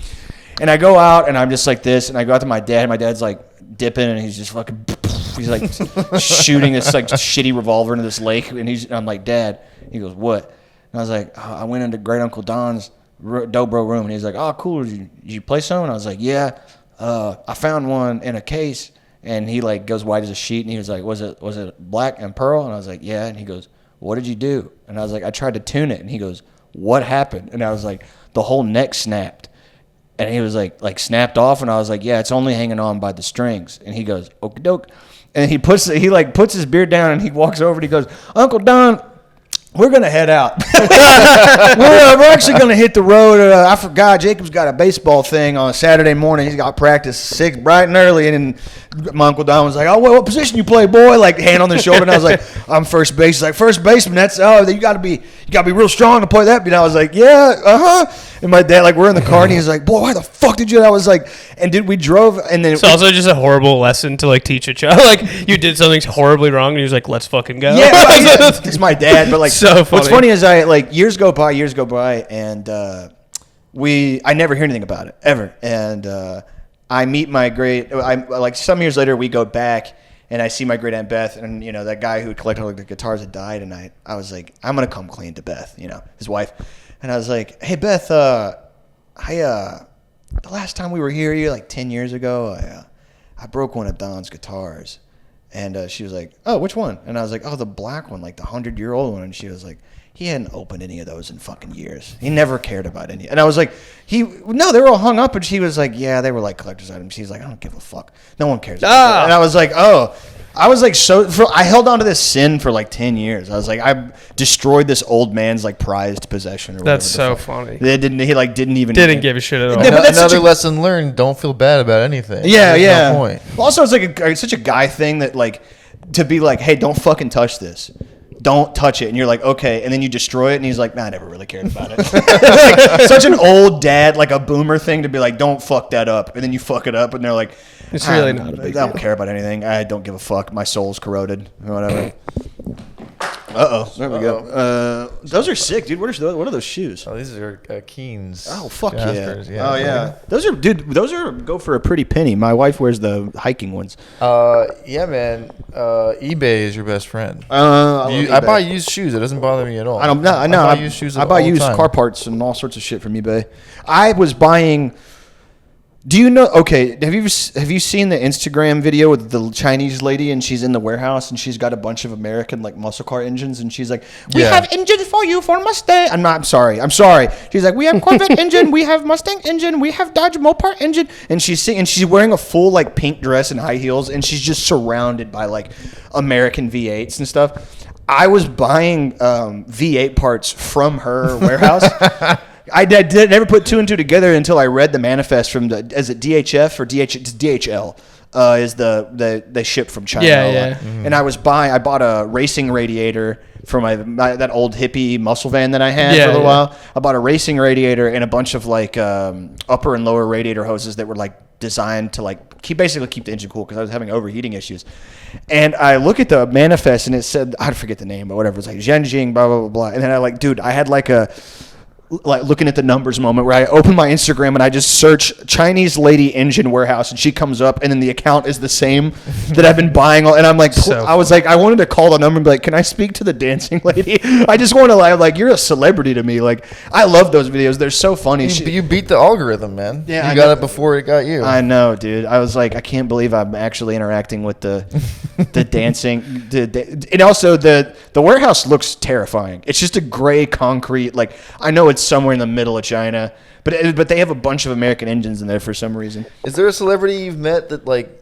And I go out and I'm just like this, and I go out to my dad. And my dad's like dipping, and he's just fucking. He's like shooting this like shitty revolver into this lake, and I'm like, Dad. He goes, what? And I was like, I went into Great Uncle Don's dobro room, and he's like, oh, cool. Did you play some? And I was like, yeah. I found one in a case, and he like goes white as a sheet, and he was like, was it black and pearl? And I was like, yeah. And he goes, what did you do? And I was like, I tried to tune it. And he goes, what happened? And I was like, the whole neck snapped. And he was like snapped off, and I was like, yeah, it's only hanging on by the strings. And he goes, okie doke. And he puts his beard down, and he walks over and he goes, Uncle Don, we're going to head out. we're actually going to hit the road. I forgot, Jacob's got a baseball thing on a Saturday morning. He's got practice 6 bright and early. And then my Uncle Don was like, oh, what position you play, boy? Like, hand on the shoulder. And I was like, I'm first base. He's like, first baseman, you got to be real strong to play that. And I was like, yeah, uh-huh. And my dad, like, we're in the car, and he was like, boy, why the fuck did you? And I was like, and dude, we drove, and then...
It's also just a horrible lesson to, like, teach a child. Like, you did something horribly wrong, and he was like, let's fucking go.
Yeah, it's my dad, but, like,
so funny.
What's funny is years go by, and I never hear anything about it, ever. And I meet some years later, we go back, and I see my great Aunt Beth, and, that guy who collected all the guitars had died, and I was like, I'm going to come clean to Beth, his wife. And I was like, hey, Beth, the last time we were here, like 10 years ago, I broke one of Don's guitars. And she was like, oh, which one? And I was like, oh, the black one, like the 100-year-old one. And she was like, he hadn't opened any of those in fucking years. He never cared about any. And I was like, no, they were all hung up. And she was like, yeah, they were like collector's items. She's like, I don't give a fuck. No one cares. And I was like, oh. I was like I held on to this sin for like 10 years. I was like, I destroyed this old man's like prized possession. Or
That's so funny.
He didn't even
give a shit at all.
Yeah, but another lesson learned: don't feel bad about anything.
Yeah, yeah. No point. Also, it's like such a guy thing that like to be like, hey, don't fucking touch this. Don't touch it. And you're like, okay. And then you destroy it. And he's like, nah, I never really cared about it. Like, such an old dad, like a boomer thing to be like, don't fuck that up. And then you fuck it up. And they're like,
it's really not a big deal.
I don't care about anything. I don't give a fuck. My soul's corroded or whatever. There we go. Those are sick, dude. What are those shoes?
Oh, these are Keens.
Oh, fuck
Jaspers,
yeah. Oh, yeah. Those are go for a pretty penny. My wife wears the hiking ones.
Yeah, man. eBay is your best friend. I buy used shoes. It doesn't bother me at all.
I buy used shoes. I buy used car parts and all sorts of shit from eBay. I was buying. Do you know? Okay, have you seen the Instagram video with the Chinese lady and she's in the warehouse and she's got a bunch of American like muscle car engines and she's like, "We have engines for you for Mustang." I'm sorry. She's like, "We have Corvette engine, we have Mustang engine, we have Dodge Mopar engine," and she's wearing a full like pink dress and high heels and she's just surrounded by like American V8s and stuff. I was buying V8 parts from her warehouse. I never put two and two together until I read the manifest from is it DHF or DHL is they ship from China.
Yeah.
And I bought a racing radiator for that old hippie muscle van that I had for a little while. I bought a racing radiator and a bunch of like upper and lower radiator hoses that were like designed to like keep the engine cool because I was having overheating issues. And I look at the manifest and it said, I forget the name, but whatever. It was like Zhenjing, blah, blah, blah, blah. And then I had like looking at the numbers moment where I open my Instagram and I just search Chinese lady engine warehouse and she comes up and then the account is the same that I've been buying. And I'm like, I was like, I wanted to call the number and be like, "Can I speak to the dancing lady?" I just want to like, you're a celebrity to me. Like, I love those videos. They're so funny.
You beat the algorithm, man.
Yeah,
you got it before it got you.
I know, dude. I was like, I can't believe I'm actually interacting with the dancing. And also the warehouse looks terrifying. It's just a gray concrete. Like, I know it's somewhere in the middle of China, but they have a bunch of American engines in there for some reason.
Is there a celebrity you've met that like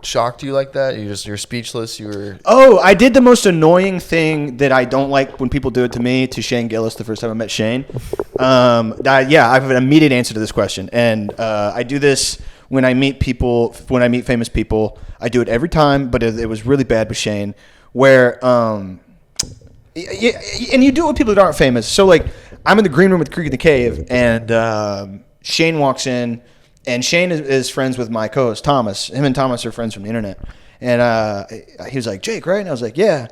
shocked you like that? You're speechless.
I did the most annoying thing that I don't like when people do it to me to Shane Gillis the first time I met Shane. I have an immediate answer to this question, and I do this when I meet famous people. I do it every time, but it was really bad with Shane, where and you do it with people that aren't famous. So like, I'm in the green room with Creek in the Cave, and Shane walks in, and Shane is friends with my co-host Thomas. Him and Thomas are friends from the internet, and he was like, "Jake, right?" And I was like, "Yeah."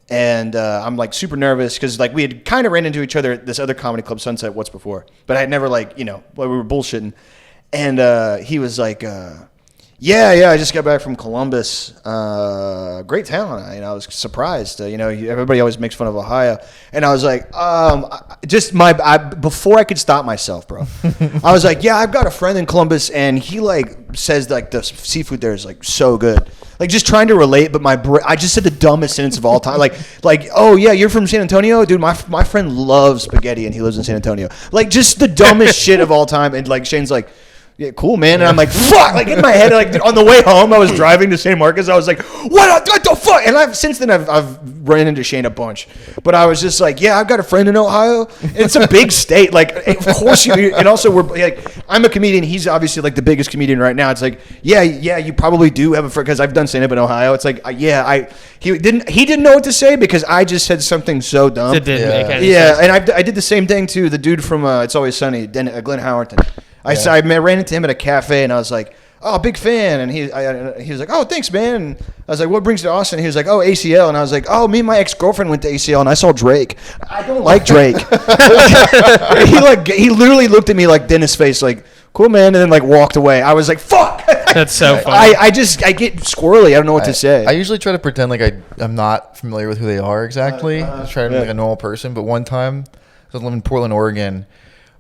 And I'm like super nervous because like we had kind of ran into each other at this other comedy club, Sunset, once before, but I had never we were bullshitting, and he was like. Yeah, I just got back from Columbus. Great town. I was surprised. Everybody always makes fun of Ohio, and I was like, before I could stop myself, bro. I was like, yeah, I've got a friend in Columbus, and he like says like the seafood there is like so good. Like just trying to relate, but I just said the dumbest sentence of all time. Like, oh yeah, you're from San Antonio, dude. My friend loves spaghetti, and he lives in San Antonio. Like just the dumbest shit of all time. And like Shane's like. Yeah, cool, man. And I'm like, fuck. Like in my head, like on the way home, I was driving to San Marcos. I was like, what the fuck? And since then I've ran into Shane a bunch. But I was just like, yeah, I've got a friend in Ohio. It's a big state. Like, of course you. And also, we're like, I'm a comedian. He's obviously like the biggest comedian right now. It's like, yeah, you probably do have a friend because I've done stand up in Ohio. It's like, he didn't know what to say because I just said something so dumb.
It didn't make any sense.
And I did the same thing to the dude from It's Always Sunny, Glenn Howerton. I ran into him at a cafe, and I was like, "Oh, big fan." And he was like, "Oh, thanks, man." And I was like, "What brings you to Austin?" He was like, "Oh, ACL." And I was like, "Oh, me and my ex-girlfriend went to ACL, and I saw Drake. I don't like Drake." He literally looked at me like Dennis face, like, "Cool, man," and then like walked away. I was like, "Fuck."
That's so funny.
I get squirrely. I don't know what to say.
I usually try to pretend like I'm not familiar with who they are exactly. I try to be like a normal person. But one time, I was living in Portland, Oregon.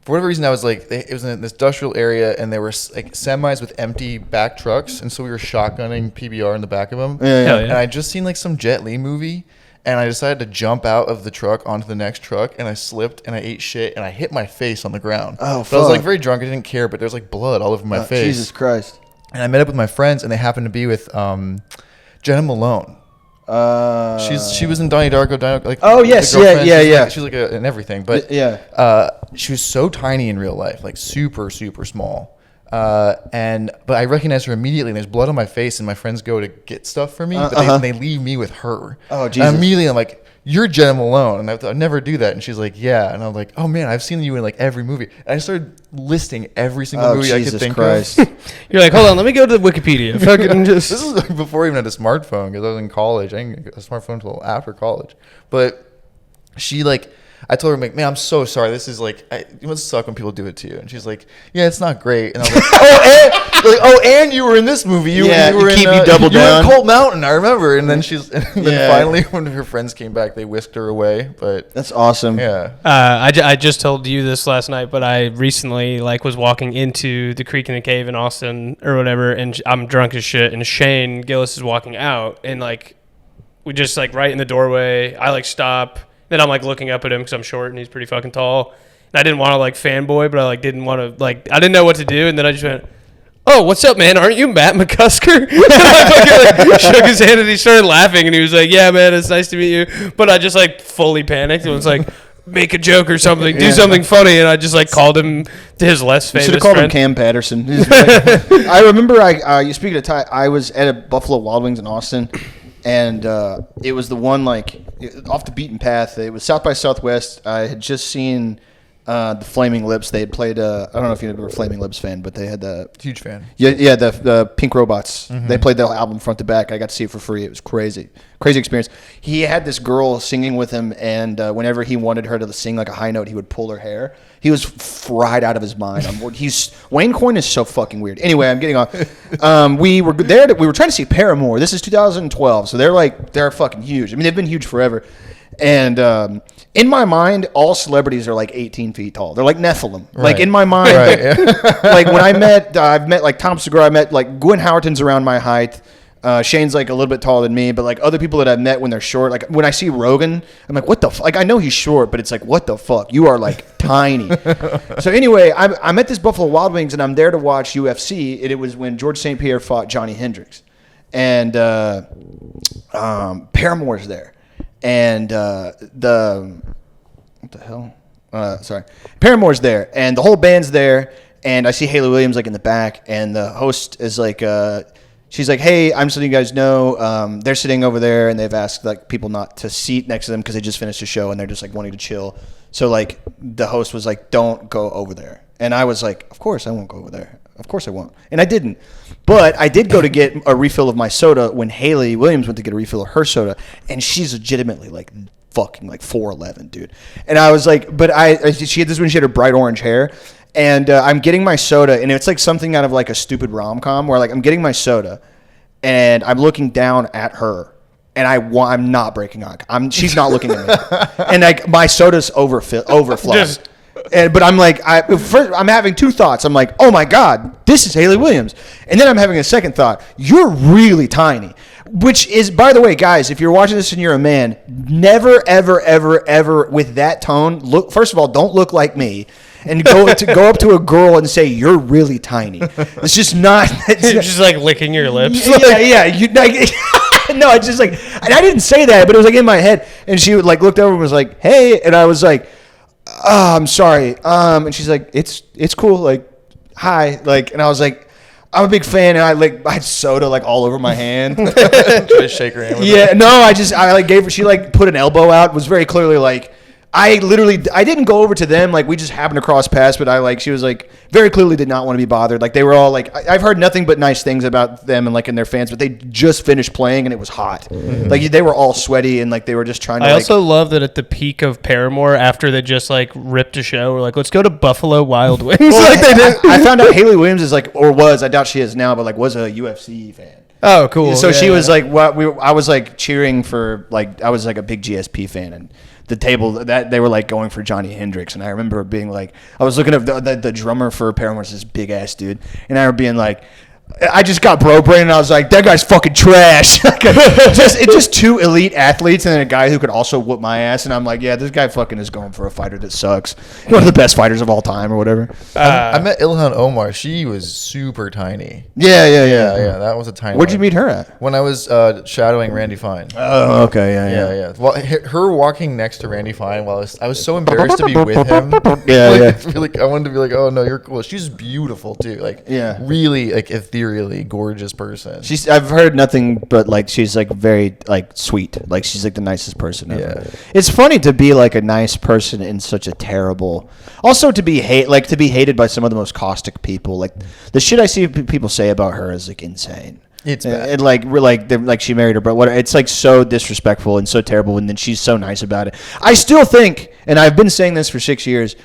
For whatever reason, I was like, it was in this industrial area, and there were like semis with empty back trucks, and so we were shotgunning PBR in the back of them.
Yeah.
And I just seen like some Jet Li movie, and I decided to jump out of the truck onto the next truck, and I slipped, and I ate shit, and I hit my face on the ground.
Oh, fuck.
But I was like very drunk, I didn't care, but there was like blood all over my face.
Jesus Christ.
And I met up with my friends, and they happened to be with Jenna Malone. She was in Donnie Darko.
Oh yes, yeah.
She's like in everything, but she was so tiny in real life, like super super small. But I recognized her immediately. And there's blood on my face, and my friends go to get stuff for me, but they leave me with her.
Oh Jesus!
And immediately I'm like, "You're Jenna Malone," and I'd never do that. And she's like, "Yeah," and I'm like, "Oh man, I've seen you in like every movie." And I started listing every single movie I could think
Christ.
of.
You're like, hold on, let me go to the Wikipedia. Fucking
This is like before I even had a smartphone because I was in college. I didn't get a smartphone until after college. But she like, I told her, like, man, I'm so sorry. This is like, it must suck when people do it to you. And she's like, yeah, it's not great. And I was like, and you were in this movie. You were in,
you double down.
You were in Cold Mountain, I remember. And then finally, when her friends came back, they whisked her away. But
that's awesome.
Yeah.
I just told you this last night, but I recently like was walking into the Creek in the Cave in Austin or whatever, and I'm drunk as shit. And Shane Gillis is walking out, and like we just like right in the doorway. I like stop. Then I'm like looking up at him because I'm short and he's pretty fucking tall. And I didn't want to like fanboy, but I like didn't want to like, I didn't know what to do. And then I just went, oh, what's up, man? Aren't you Matt McCusker? And I fucking like, shook his hand and he started laughing and he was like, yeah, man, it's nice to meet you. But I just like fully panicked and was like, make a joke or something, do something funny. And I just like called him to his less famous
friend. You should have called him Cam Patterson. I remember you speaking of Ty, I was at a Buffalo Wild Wings in Austin. And it was the one, like, off the beaten path. It was South by Southwest. I had just seen the Flaming Lips. They had played, I don't know if you were a Flaming Lips fan, but they had the...
Huge fan.
Yeah, the Pink Robots. Mm-hmm. They played the album front to back. I got to see it for free. It was crazy. Crazy experience. He had this girl singing with him, and whenever he wanted her to sing like a high note, he would pull her hair. He was fried out of his mind. Wayne Coyne is so fucking weird. Anyway, I'm getting off. We were there. We were trying to see Paramore. This is 2012, so they're fucking huge. I mean, they've been huge forever. And in my mind, all celebrities are like 18 feet tall. They're like Nephilim. Right. Like in my mind, like when I've met like Tom Segura. I met like Gwen Howerton's around my height. Shane's like a little bit taller than me, but like other people that I've met when they're short, like when I see Rogan, I'm like, what the fuck? Like I know he's short, but it's like, what the fuck? You are like tiny. So anyway, I'm at this Buffalo Wild Wings and I'm there to watch UFC. And it was when George St. Pierre fought Johnny Hendricks, and Paramore's there, and what the hell? Sorry, Paramore's there, and the whole band's there, and I see Haley Williams like in the back, and the host is like. She's like, hey, I'm just letting you guys know they're sitting over there, and they've asked like people not to seat next to them because they just finished a show and they're just like wanting to chill. So like the host was like, don't go over there. And I was like, of course I won't go over there. Of course I won't. And I didn't. But I did go to get a refill of my soda when Haley Williams went to get a refill of her soda, and she's legitimately like fucking like 4'11", dude. And I was like, but she had this when she had her bright orange hair. And I'm getting my soda, and it's like something out of like a stupid rom-com where like I'm getting my soda, and I'm looking down at her, and I'm not breaking eye. She's not looking at me, and like my soda's overflowing. But I'm like, I'm having two thoughts. I'm like, oh my God, this is Haley Williams, and then I'm having a second thought. You're really tiny. Which is, by the way, guys, if you're watching this and you're a man, never, ever, ever, ever with that tone, look. First of all, don't look like me, and go up to a girl and say you're really tiny. It's just not.
You're just like licking your lips.
Yeah. You like. No, I just like, and I didn't say that, but it was like in my head, and she would like looked over and was like, "Hey," and I was like, "Oh, I'm sorry," and she's like, "It's cool," like, "Hi," like, and I was like. I'm a big fan, and I had soda like all over my hand.
Try to shake her hand with it.
No, I like gave her. She like put an elbow out. Was very clearly like. I didn't go over to them. Like we just happened to cross paths, but she was like very clearly did not want to be bothered. Like they were all like, I've heard nothing but nice things about them and like and their fans, but they just finished playing and it was hot. Mm-hmm. Like they were all sweaty and like they were just trying to.
I also love that at the peak of Paramore, after they just like ripped a show, we're like, let's go to Buffalo Wild Wings. Like they did.
I found out Haley Williams is like, or was, I doubt she is now, but like was a UFC fan.
Oh, cool.
So she was like, I was like cheering for like, I was like a big GSP fan, and the table that they were like going for Johnny Hendricks, and I remember being like, I was looking at the drummer for Paramore, this big ass dude, and I remember being like, I just got bro brain, and I was like, that guy's fucking trash. It's just two elite athletes and then a guy who could also whoop my ass, and I'm like, yeah, this guy fucking is going for a fighter that sucks. One of the best fighters of all time or whatever.
I met Eoghan Omar. She was super tiny.
Yeah.
That was a tiny.
Where'd you meet her at?
When I was shadowing Randy Fine.
Oh, okay, yeah.
Well, her walking next to Randy Fine while I was so embarrassed to be with him. I wanted to be like, oh no, you're cool. She's beautiful too. Like, really like ethereally gorgeous person.
I've heard nothing but like she's like very like sweet. Like she's like the nicest person ever. Yeah. It's funny to be like a nice person in such a terrible. Also to be hated by some of the most caustic people. Like the shit I see people say about her is like insane.
It's bad.
And like she married her, but what? It's like so disrespectful and so terrible. And then she's so nice about it. I still think, and I've been saying this for 6 years.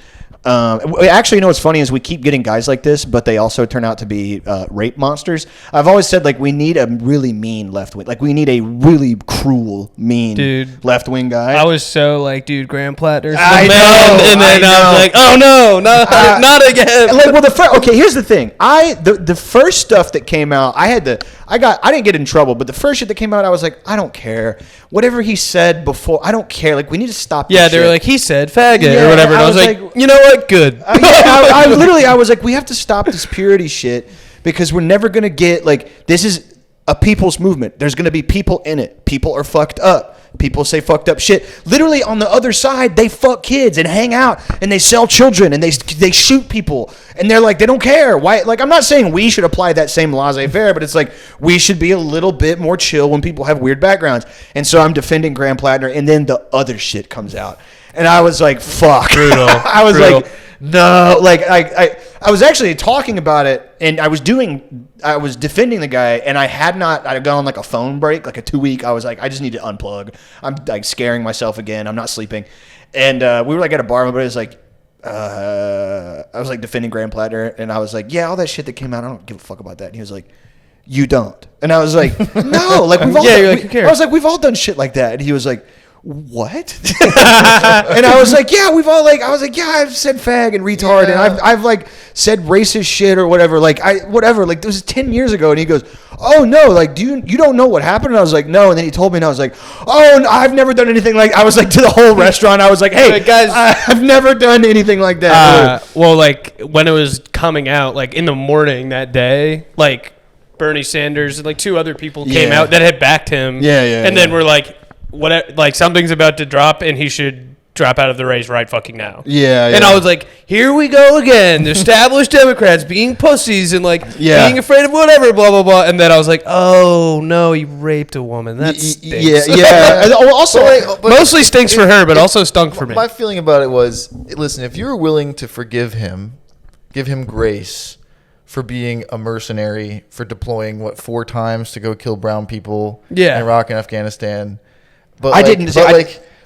Actually, you know what's funny is we keep getting guys like this, but they also turn out to be rape monsters. I've always said like we need a really mean left wing, like we need a really cruel, mean left wing guy.
I was so like, dude, Graham Plattner's
I
the man,
know,
and then I was like, oh no, not again.
Like, well, okay, here's the thing. The first stuff that came out, I didn't get in trouble, but the first shit that came out, I was like, I don't care. Whatever he said before, I don't care. Like, we need to stop this
they were like, he said faggot or whatever. And I was like, you know what? Good.
I was like, we have to stop this purity shit because we're never going to get, like, this is a people's movement. There's going to be people in it. People are fucked up. People say fucked up shit. Literally on the other side, they fuck kids and hang out and they sell children and they shoot people and they're like, they don't care. Why? Like, I'm not saying we should apply that same laissez-faire, but it's like we should be a little bit more chill when people have weird backgrounds. And so I'm defending Graham Plattner, and then the other shit comes out, and I was like, fuck.
Brutal.
I was like, no, like I was actually talking about it, and I was defending the guy, and I had gone on like a phone break, like a 2-week. I was like, I just need to unplug. I'm like scaring myself again. I'm not sleeping, and we were like at a bar, but it was like, I was like defending Graham Plattner, and I was like, yeah, all that shit that came out, I don't give a fuck about that. And he was like, you don't, and I was like, no, like we've all,
who cares?
I was like, we've all done shit like that, and he was like, what? And I was like, yeah, I've said fag and retard, and I've like said racist shit or whatever, like this was 10 years ago. And he goes, oh no, like you don't know what happened? And I was like, no. And then he told me, and I was like, oh no, I've never done anything like, I was like, to the whole restaurant, I was like, hey guys, I've never done anything like that.
Well, like when it was coming out, like in the morning that day, like Bernie Sanders and like 2 other people came out that had backed him, and then we're like, what, like something's about to drop and he should drop out of the race right fucking now. And I was like, here we go again. The established Democrats being pussies and like being afraid of whatever, blah, blah, blah. And then I was like, oh no, he raped a woman. That stinks.
Also,
mostly stinks for her, but also stunk for me.
My feeling about it was, listen, if you're willing to forgive him, give him grace for being a mercenary, for deploying 4 times to go kill brown people in Iraq and Afghanistan. But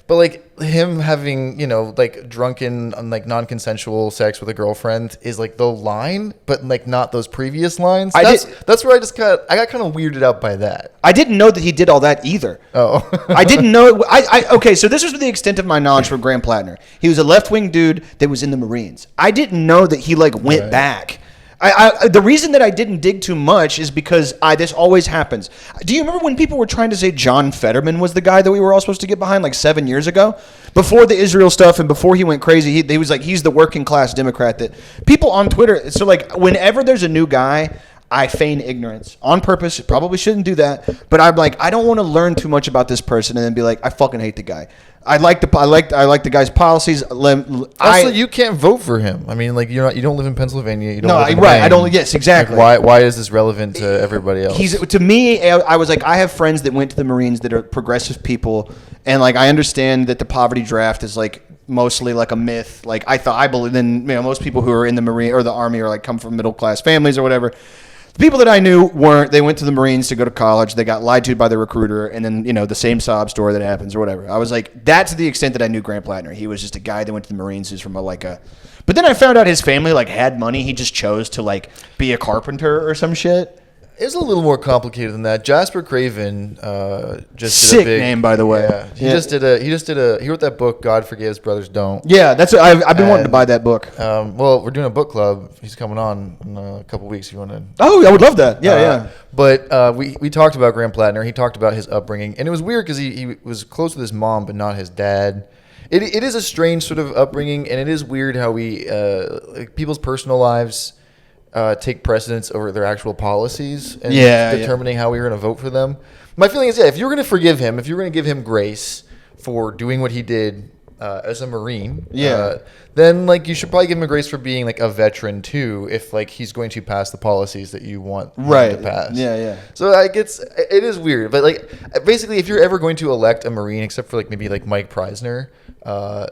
like him having, like drunken, like non-consensual sex with a girlfriend is like the line, but like not those previous lines. That's where I got kind of weirded out by that.
I didn't know that he did all that either.
Oh,
I didn't know. Okay, so this was the extent of my knowledge from Graham Plattner. He was a left-wing dude that was in the Marines. I didn't know that he like went back. The reason that I didn't dig too much is because this always happens. Do you remember when people were trying to say John Fetterman was the guy that we were all supposed to get behind like 7 years ago? Before the Israel stuff and before he went crazy, he was like, he's the working class Democrat that people on Twitter. So like whenever there's a new guy, I feign ignorance on purpose. Probably shouldn't do that, but I'm like, I don't want to learn too much about this person and then be like, I fucking hate the guy. I like the guy's policies.
Also, you can't vote for him. I mean, like you don't live in Pennsylvania. You don't live in
right.
Maine.
I don't. Yes, exactly.
Like, why is this relevant to everybody else?
To me, I was like, I have friends that went to the Marines that are progressive people, and like I understand that the poverty draft is like mostly like a myth. Like I believe in, most people who are in the Marine or the Army are like come from middle class families or whatever. The people that I knew weren't. They went to the Marines to go to college. They got lied to by the recruiter, and then the same sob story that happens or whatever. I was like, that's the extent that I knew Graham Plattner. He was just a guy that went to the Marines who's from But then I found out his family like had money. He just chose to like be a carpenter or some shit.
It's a little more complicated than that. Jasper Craven just
sick
did a big
name, by the way.
Yeah, he wrote that book, God Forgives, Brothers Don't.
Yeah, that's I've been wanting to buy that book.
Well, we're doing a book club. He's coming on in a couple weeks if you want to.
Oh, I would love that. Yeah.
But we talked about Graham Plattner. He talked about his upbringing, and it was weird because he was close with his mom, but not his dad. It is a strange sort of upbringing, and it is weird how people's personal lives take precedence over their actual policies and determining how we were going to vote for them. My feeling is, if you're going to forgive him, if you're going to give him grace for doing what he did as a Marine,
Yeah.
then like you should probably give him a grace for being like a veteran too, if like he's going to pass the policies that you want him to pass.
Yeah.
So like it is weird, but like basically, if you're ever going to elect a Marine, except for like maybe like Mike Preisner,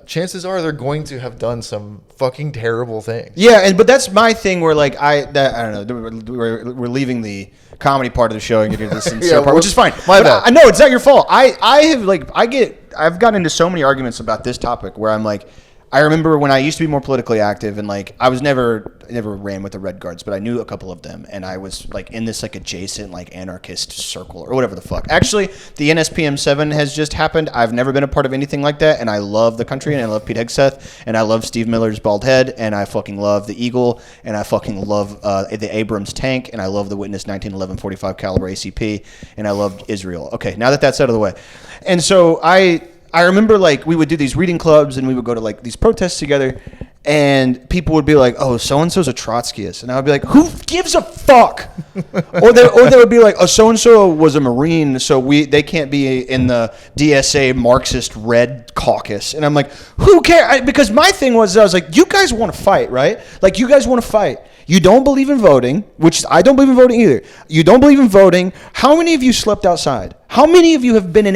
chances are they're going to have done some fucking terrible things.
Yeah, but that's my thing where like I don't know, we're leaving the comedy part of the show and getting to the sincere part, which is fine.
My bad.
I know it's not your fault. I've gotten into so many arguments about this topic where I'm like, I remember when I used to be more politically active and like I never ran with the Red Guards, but I knew a couple of them and I was like in this like adjacent like anarchist circle or whatever the fuck. Actually, the NSPM7 has just happened. I've never been a part of anything like that, and I love the country and I love Pete Hegseth and I love Steve Miller's bald head and I fucking love the Eagle and I fucking love the Abrams tank and I love the Witness 1911 45 caliber ACP and I love Israel. Okay, now that that's out of the way, and so I remember like we would do these reading clubs and we would go to like these protests together and people would be like, oh, so-and-so's a Trotskyist. And I would be like, who gives a fuck? or they would be like, oh, so-and-so was a Marine, so they can't be in the DSA Marxist Red Caucus. And I'm like, who cares? Because my thing was, I was like, you guys want to fight, right? Like, you guys want to fight. You don't believe in voting, which I don't believe in voting either. You don't believe in voting. How many of you slept outside? How many of you have been in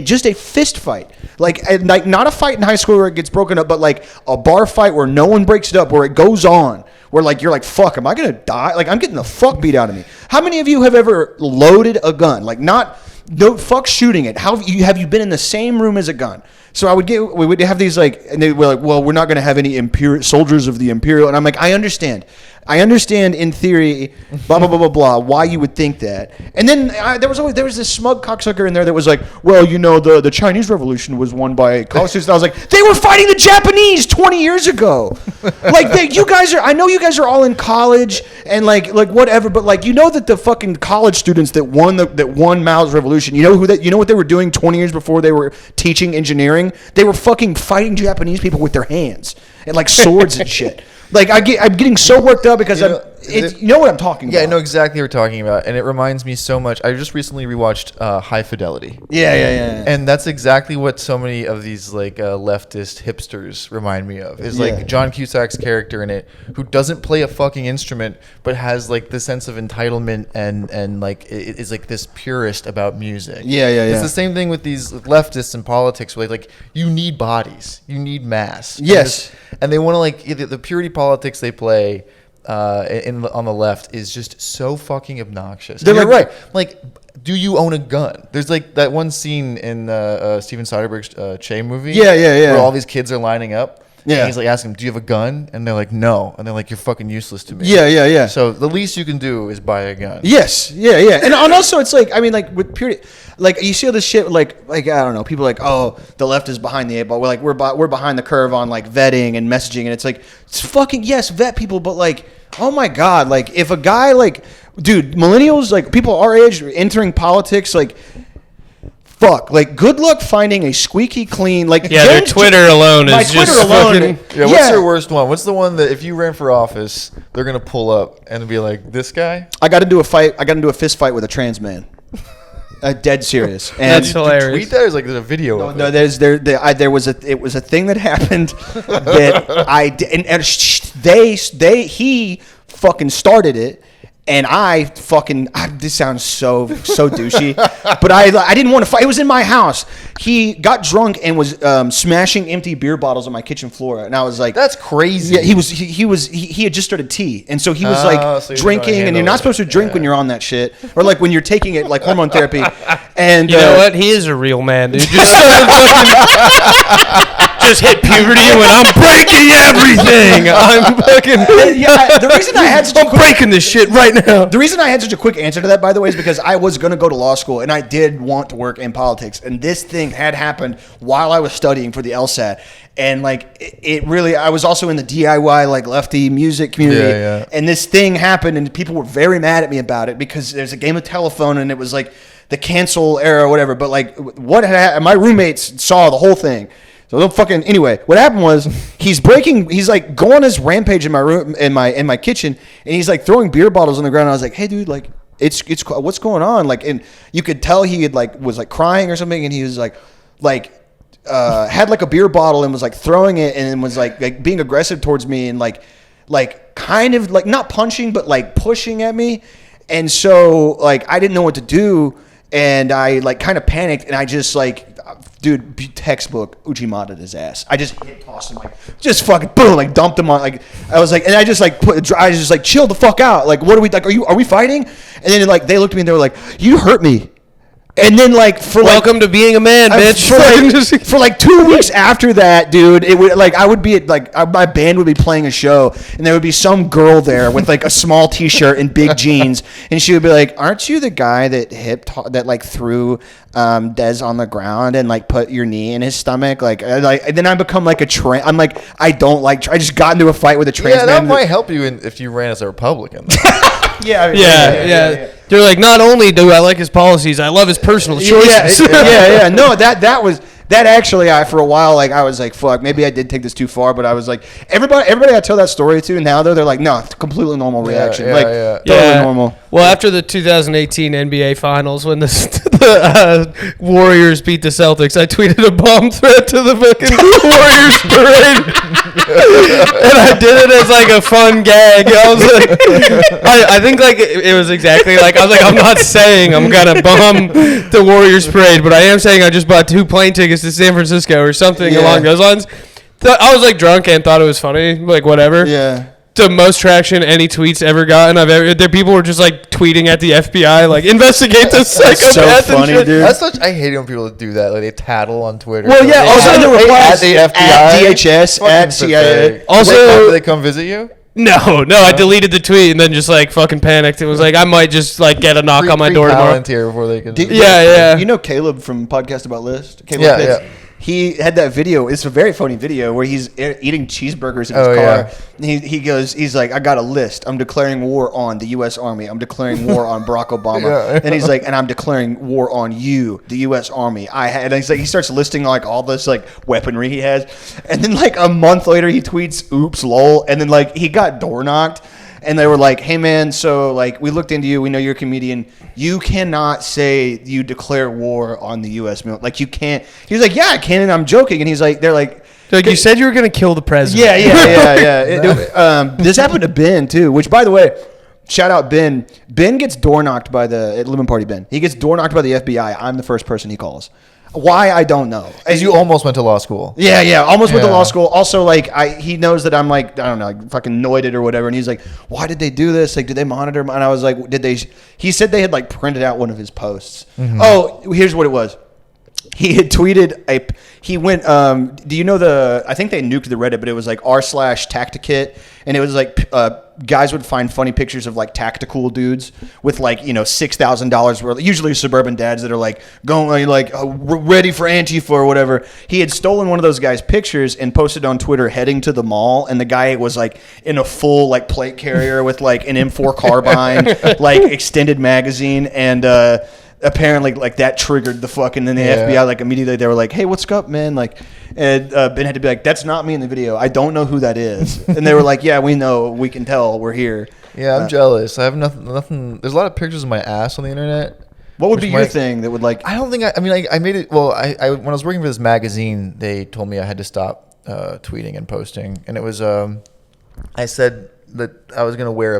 just a fist fight? Like not a fight in high school where it gets broken up, but like a bar fight where no one breaks it up, where it goes on, where like you're like, fuck, am I gonna die? Like I'm getting the fuck beat out of me. How many of you have ever loaded a gun? Like no fuck shooting it. Have you been in the same room as a gun? So we would have these like, and they were like, well, we're not going to have any soldiers of the Imperial. And I'm like, I understand in theory, blah, blah, blah, blah, blah, why you would think that. And then there was this smug cocksucker in there that was like, well, you know, the Chinese Revolution was won by college students. And I was like, they were fighting the Japanese 20 years ago. Like you guys are, I know you guys are all in college and like whatever, but like, you know that the fucking college students that won Mao's revolution, you know what they were doing 20 years before they were teaching engineering? They were fucking fighting Japanese people with their hands and like swords and shit. Like I'm getting so worked up because you know what I'm talking about.
Yeah, I know exactly what you're talking about, and it reminds me so much. I just recently rewatched High Fidelity.
Yeah.
And that's exactly what so many of these like leftist hipsters remind me of. Is like John Cusack's character in it, who doesn't play a fucking instrument, but has like the sense of entitlement and like is like this purist about music.
Yeah.
It's the same thing with these leftists in politics, where like you need bodies, you need mass.
Yes.
And they want to like the purity politics they play on the left is just so fucking obnoxious. You're right. Like, do you own a gun? There's like that one scene in Steven Soderbergh's Che movie.
Yeah.
Where all these kids are lining up.
Yeah.
And he's like asking them, do you have a gun? And they're like, no. And they're like, you're fucking useless to me.
Yeah.
So the least you can do is buy a gun.
Yes. Yeah. And also it's like, I mean, like with purity, like you see all this shit, like I don't know, people are like, oh, the left is behind the eight ball. We're behind the curve on like vetting and messaging, and it's like, it's fucking yes, vet people, but like, oh my god, like if a guy like, dude, millennials, like people our age entering politics, like. Fuck, like good luck finding a squeaky clean, like
their Twitter alone is just fucking.
Yeah, what's your worst one? What's the one that if you ran for office, they're gonna pull up and be like, this guy?
I got into a fist fight with a trans man. Dead serious. And
That's hilarious.
Did you tweet that or is like there's a video of it?
No, it was a thing that happened that I did, and he fucking started it. And this sounds so douchey, but I didn't want to fight. It was in my house. He got drunk and was smashing empty beer bottles on my kitchen floor, and I was like,
"That's crazy."
Yeah, he had just started tea, and so he was like
so
drinking, and you're not supposed to drink when you're on that shit, or like when you're taking it like hormone therapy. And
you know what? He is a real man, dude. Just hit puberty and went, I'm breaking everything. I'm fucking.
Yeah, the reason I had
I'm breaking this shit right now.
The reason I had such a quick answer to that, by the way, is because I was going to go to law school and I did want to work in politics. And this thing had happened while I was studying for the LSAT. And like it really, I was also in the DIY like lefty music community.
Yeah.
And this thing happened and people were very mad at me about it because there's a game of telephone and it was like the cancel era or whatever. But like what had happened, my roommates saw the whole thing. So don't fucking anyway. What happened was he's like going on his rampage in my room in my kitchen, and he's like throwing beer bottles on the ground. And I was like, hey dude, like it's what's going on? Like, and you could tell he had like was like crying or something, and he was like had like a beer bottle and was like throwing it and was like being aggressive towards me and like kind of like not punching but like pushing at me. And so like I didn't know what to do and I like kind of panicked and I just like, dude, textbook Uchimata his ass. I just tossed him like just fucking boom, like dumped him on like I was like, and I just like I just like chill the fuck out. Like what are we like? Are we fighting? And then like they looked at me and they were like, you hurt me. And then like for
welcome to being a man, bitch.
For like 2 weeks after that, dude, it would like I would be at like my band would be playing a show, and there would be some girl there with like a small T-shirt and big jeans, and she would be like, "Aren't you the guy that like threw Dez on the ground and like put your knee in his stomach?" Like and then I become like I'm like I don't like I just got into a fight with a trans man.
Yeah, that might help you if you ran as a Republican.
Yeah. They're like, not only do I like his policies, I love his personal choices.
Yeah. No, that actually, for a while, like I was like, fuck, maybe I did take this too far, but I was like, everybody I tell that story to now, though, they're like, no, it's completely normal reaction, totally normal.
Well, after the 2018 NBA Finals, when the Warriors beat the Celtics, I tweeted a bomb threat to the fucking Warriors parade, and I did it as like a fun gag. I was like, I think like it was exactly like I was like, I'm not saying I'm gonna bomb the Warriors parade, but I am saying I just bought 2 plane tickets to San Francisco or something along those lines. I was like drunk and thought it was funny, like whatever.
Yeah.
The most traction any tweets ever gotten. People were just like tweeting at the FBI, like investigate this psychopath.
So funny, dude.
I hate when people do that. Like they tattle on Twitter.
Well, yeah. Also, in the replies
at the FBI,
at DHS, at CIA.
Also,
did they come visit you?
No, I deleted the tweet and then just like fucking panicked. It was like I might just like get a knock on my door tomorrow.
Before they can.
Yeah.
You know Caleb from Podcast About List? Caleb
Yeah.
He had that video. It's a very funny video where he's eating cheeseburgers in his car.
Yeah.
And he's like, I got a list. I'm declaring war on the U.S. Army. I'm declaring war on Barack Obama. And he's like, and I'm declaring war on you, the U.S. Army. And he's like, he starts listing like all this like weaponry he has. And then like a month later, he tweets, "Oops, lol." And then like he got door knocked. And they were like, "Hey man, so like we looked into you. We know you're a comedian. You cannot say you declare war on the U.S. military. Like you can't." He was like, "Yeah, I can," and I'm joking. And he's like, "They're like,
you said you were gonna kill the president."
Yeah. This happened to Ben too. Which, by the way, shout out Ben. Ben gets door knocked by at Living Party. Ben. He gets door knocked by the FBI. I'm the first person he calls. Why, I don't know.
Because you almost went to law school.
Yeah, almost went to law school. Also, like, he knows that I'm like, I don't know, like, fucking noited or whatever. And he's like, why did they do this? Like, did they monitor? And I was like, he said they had like printed out one of his posts. Mm-hmm. Oh, here's what it was. He had tweeted he went, do you know I think they nuked the Reddit, but it was like r/Tactikit. And it was like, guys would find funny pictures of like tactical dudes with like, $6,000 worth, usually suburban dads that are like going like ready for Antifa or whatever. He had stolen one of those guys' pictures and posted on Twitter heading to the mall. And the guy was like in a full like plate carrier with like an M4 carbine, like extended magazine. And, apparently like that triggered the fucking, then the FBI like immediately they were like, "Hey, what's up, man?" Like, and Ben had to be like, "That's not me in the video. I don't know who that is." And they were like, "Yeah, we know. We can tell. We're here."
Yeah, I'm jealous. I have nothing. There's a lot of pictures of my ass on the internet.
What would be your thing that would like?
I don't think I mean, I made it. Well, I when I was working for this magazine, they told me I had to stop tweeting and posting, and it was I said that I was gonna wear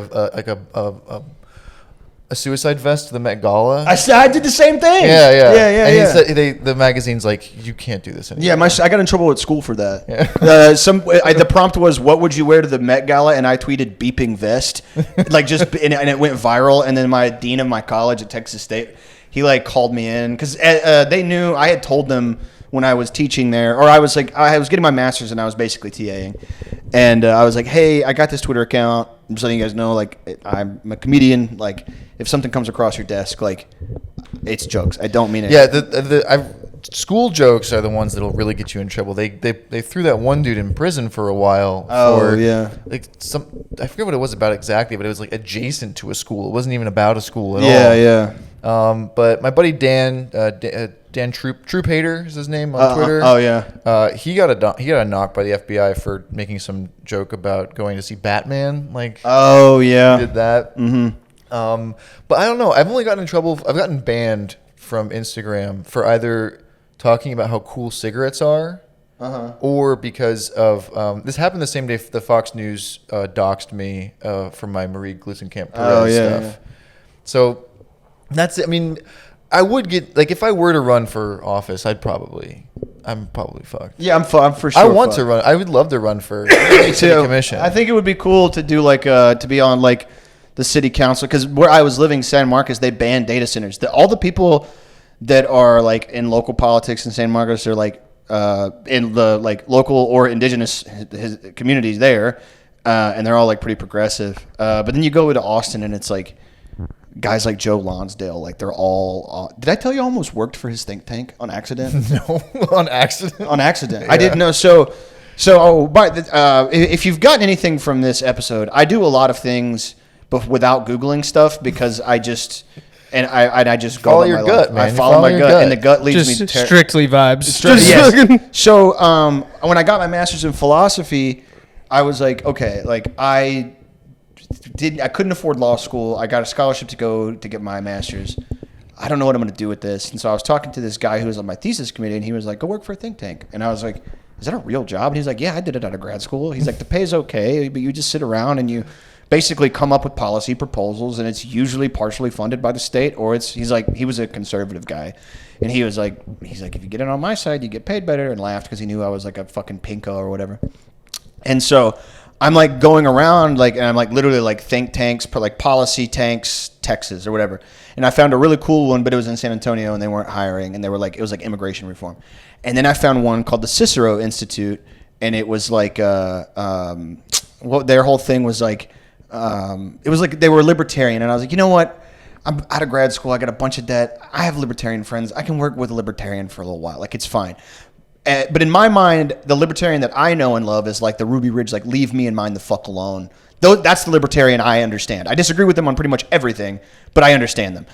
a suicide vest to the Met Gala.
I did the same thing.
Yeah. And he said the magazine's like, you can't do this anymore.
Yeah, I got in trouble at school for that.
Yeah.
The prompt was, what would you wear to the Met Gala? And I tweeted beeping vest, like and it went viral. And then my dean of my college at Texas State, he like called me in because they knew I had told them when I was teaching there, or I was getting my master's and I was basically TAing. And I was like, "Hey, I got this Twitter account. I'm just letting you guys know, like, I'm a comedian. Like, if something comes across your desk, like, it's jokes. I don't mean it."
Yeah, school jokes are the ones that'll really get you in trouble. They threw that one dude in prison for a while. Like I forget what it was about exactly, but it was like adjacent to a school. It wasn't even about a school at all.
Yeah.
But my buddy Dan Troop Hater is his name on Twitter. He got a knock by the FBI for making some joke about going to see Batman. Like, he did that.
Mm-hmm.
But I don't know. I've only gotten in trouble. I've gotten banned from Instagram for either talking about how cool cigarettes are, or because of this happened the same day the Fox News doxed me for my Marie Glusenkamp Perez stuff. Yeah. So that's it. I mean, I would get like if I were to run for office, I'm probably fucked.
Yeah, I'm for sure.
I want to run. I would love to run for city commission.
I think it would be cool to do like to be on like the city council, because where I was living, San Marcos, they banned data centers. All the people that are like in local politics in San Marcos are like in the like local or indigenous communities there, and they're all like pretty progressive. But then you go into Austin and it's like guys like Joe Lonsdale, like they're all. Did I tell you I almost worked for his think tank on accident?
No, on accident.
On accident. Yeah. I didn't know. If you've gotten anything from this episode, I do a lot of things without Googling stuff because I just. And I just
follow your gut, man.
I follow my gut, and the gut leads me to
strictly vibes.
Yes. So when I got my master's in philosophy, I was like, okay, like I couldn't afford law school. I got a scholarship to go to get my master's. I don't know what I'm going to do with this. And so I was talking to this guy who was on my thesis committee, and he was like, go work for a think tank. And I was like, is that a real job? And he's like, yeah, I did it out of grad school. He's like, the pay's okay, but you just sit around and you basically come up with policy proposals, and it's usually partially funded by the state, or he's like, he was a conservative guy, and he's like, if you get it on my side, you get paid better, and laughed because he knew I was like a fucking pinko or whatever. And so I'm like going around like, and I'm like literally like think tanks, like policy tanks, Texas or whatever. And I found a really cool one, but it was in San Antonio and they weren't hiring, and they were like, it was like immigration reform. And then I found one called the Cicero Institute, and it was like, their whole thing was like, it was like they were libertarian, and I was like, you know what? I'm out of grad school. I got a bunch of debt. I have libertarian friends. I can work with a libertarian for a little while. Like, it's fine. But in my mind, the libertarian that I know and love is like the Ruby Ridge, like, leave me and mine the fuck alone. That's the libertarian I understand. I disagree with them on pretty much everything, but I understand them.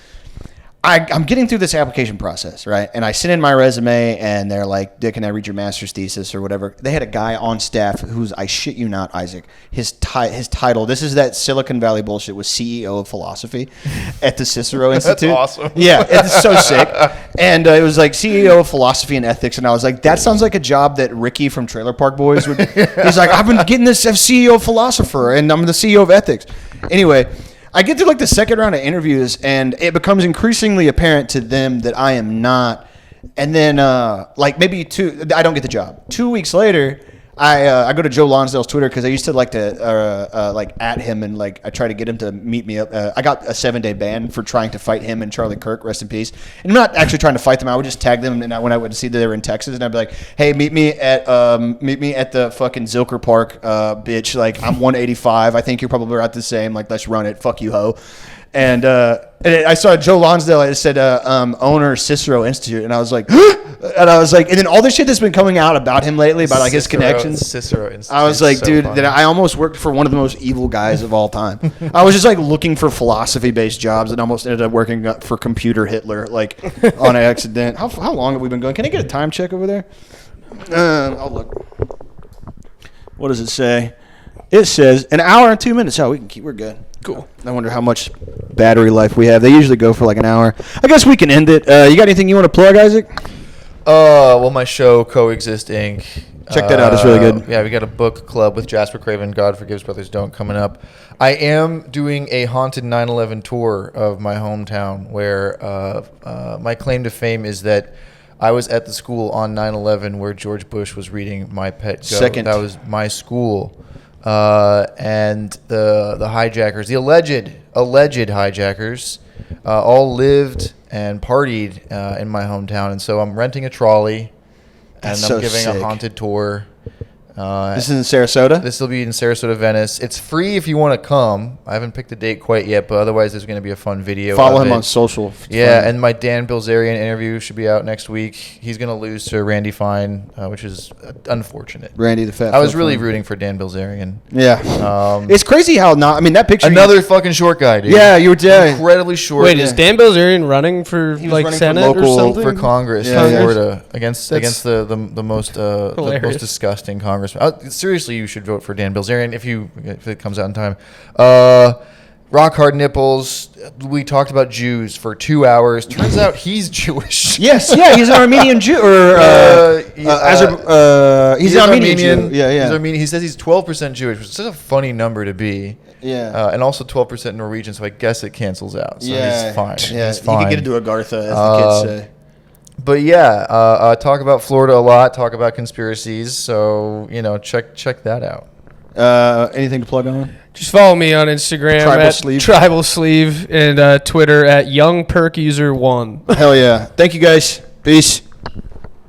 I'm getting through this application process, right? And I sent in my resume, and they're like, can I read your master's thesis or whatever? They had a guy on staff who's, I shit you not, Isaac, his title, this is that Silicon Valley bullshit, was CEO of philosophy at the Cicero Institute.
That's awesome.
Yeah, it's so sick. And it was like CEO of philosophy and ethics, and I was like, that sounds like a job that Ricky from Trailer Park Boys would. He's like, I've been getting this CEO philosopher, and I'm the CEO of ethics. Anyway, I get to like the second round of interviews, and it becomes increasingly apparent to them that I am not. And then like maybe I don't get the job. 2 weeks later, I go to Joe Lonsdale's Twitter because I used to like to like at him, and like I try to get him to meet me up. I got a 7-day ban for trying to fight him and Charlie Kirk, rest in peace. And I'm not actually trying to fight them. I would just tag them, and when I would see that they were in Texas, and I'd be like, hey, meet me at the fucking Zilker Park, bitch. Like, I'm 185. I think you're probably about the same. Like, let's run it. Fuck you, ho. And I saw Joe Lonsdale. It said owner Cicero Institute, and I was like, and then all this shit that's been coming out about him lately, about like his connections.
Cicero Institute.
I was like, so dude, that I almost worked for one of the most evil guys of all time. I was just like looking for philosophy-based jobs, and almost ended up working for Computer Hitler, like on accident. How long have we been going? Can I get a time check over there? I'll look. What does it say? It says an hour and 2 minutes. Oh, we're good. Cool. I wonder how much battery life we have. They usually go for like an hour. I guess we can end it. You got anything you want to plug, Isaac?
Well, my show, Coexist Inc.
Check that out. It's really good.
Yeah, we got a book club with Jasper Craven, God Forgives Brothers Don't, coming up. I am doing a haunted 9/11 tour of my hometown, where my claim to fame is that I was at the school on 9/11 where George Bush was reading My Pet Goat.
Second.
That was my school. And the hijackers, the alleged hijackers, all lived and partied in my hometown. And so I'm renting a trolley, and I'm giving
sick.
a haunted tour.
This is in Sarasota?
This will be in Sarasota, Venice. It's free if you want to come. I haven't picked the date quite yet, but otherwise there's going to be a fun video.
Follow him on social.
Yeah, and my Dan Bilzerian interview should be out next week. He's going to lose to Randy Fine, which is unfortunate.
Randy the Fat.
I was really rooting for Dan Bilzerian.
Yeah. It's crazy how that picture.
Another fucking short guy, dude.
Yeah, you were dead.
Incredibly short.
Wait, is Dan Bilzerian running for like Senate or something?
For Congress in Florida against the most disgusting Congressman. Seriously, you should vote for Dan Bilzerian if it comes out in time. rock hard nipples. We talked about Jews for 2 hours. Turns out he's Jewish.
Yes, yeah, he's an Armenian Jew, or he's an Armenian Jew. Yeah, yeah.
He's Armenian. He says he's 12% Jewish, which is such a funny number to be.
Yeah.
And also 12% Norwegian, so I guess it cancels out. So
yeah,
he's fine.
Yeah,
he's fine.
He could get into Agartha, as the kids say.
But yeah, talk about Florida a lot. Talk about conspiracies. So check that out.
Anything to plug on?
Just follow me on Instagram Tribal Sleeve and Twitter at YoungPerkUser1.
Hell yeah! Thank you guys. Peace.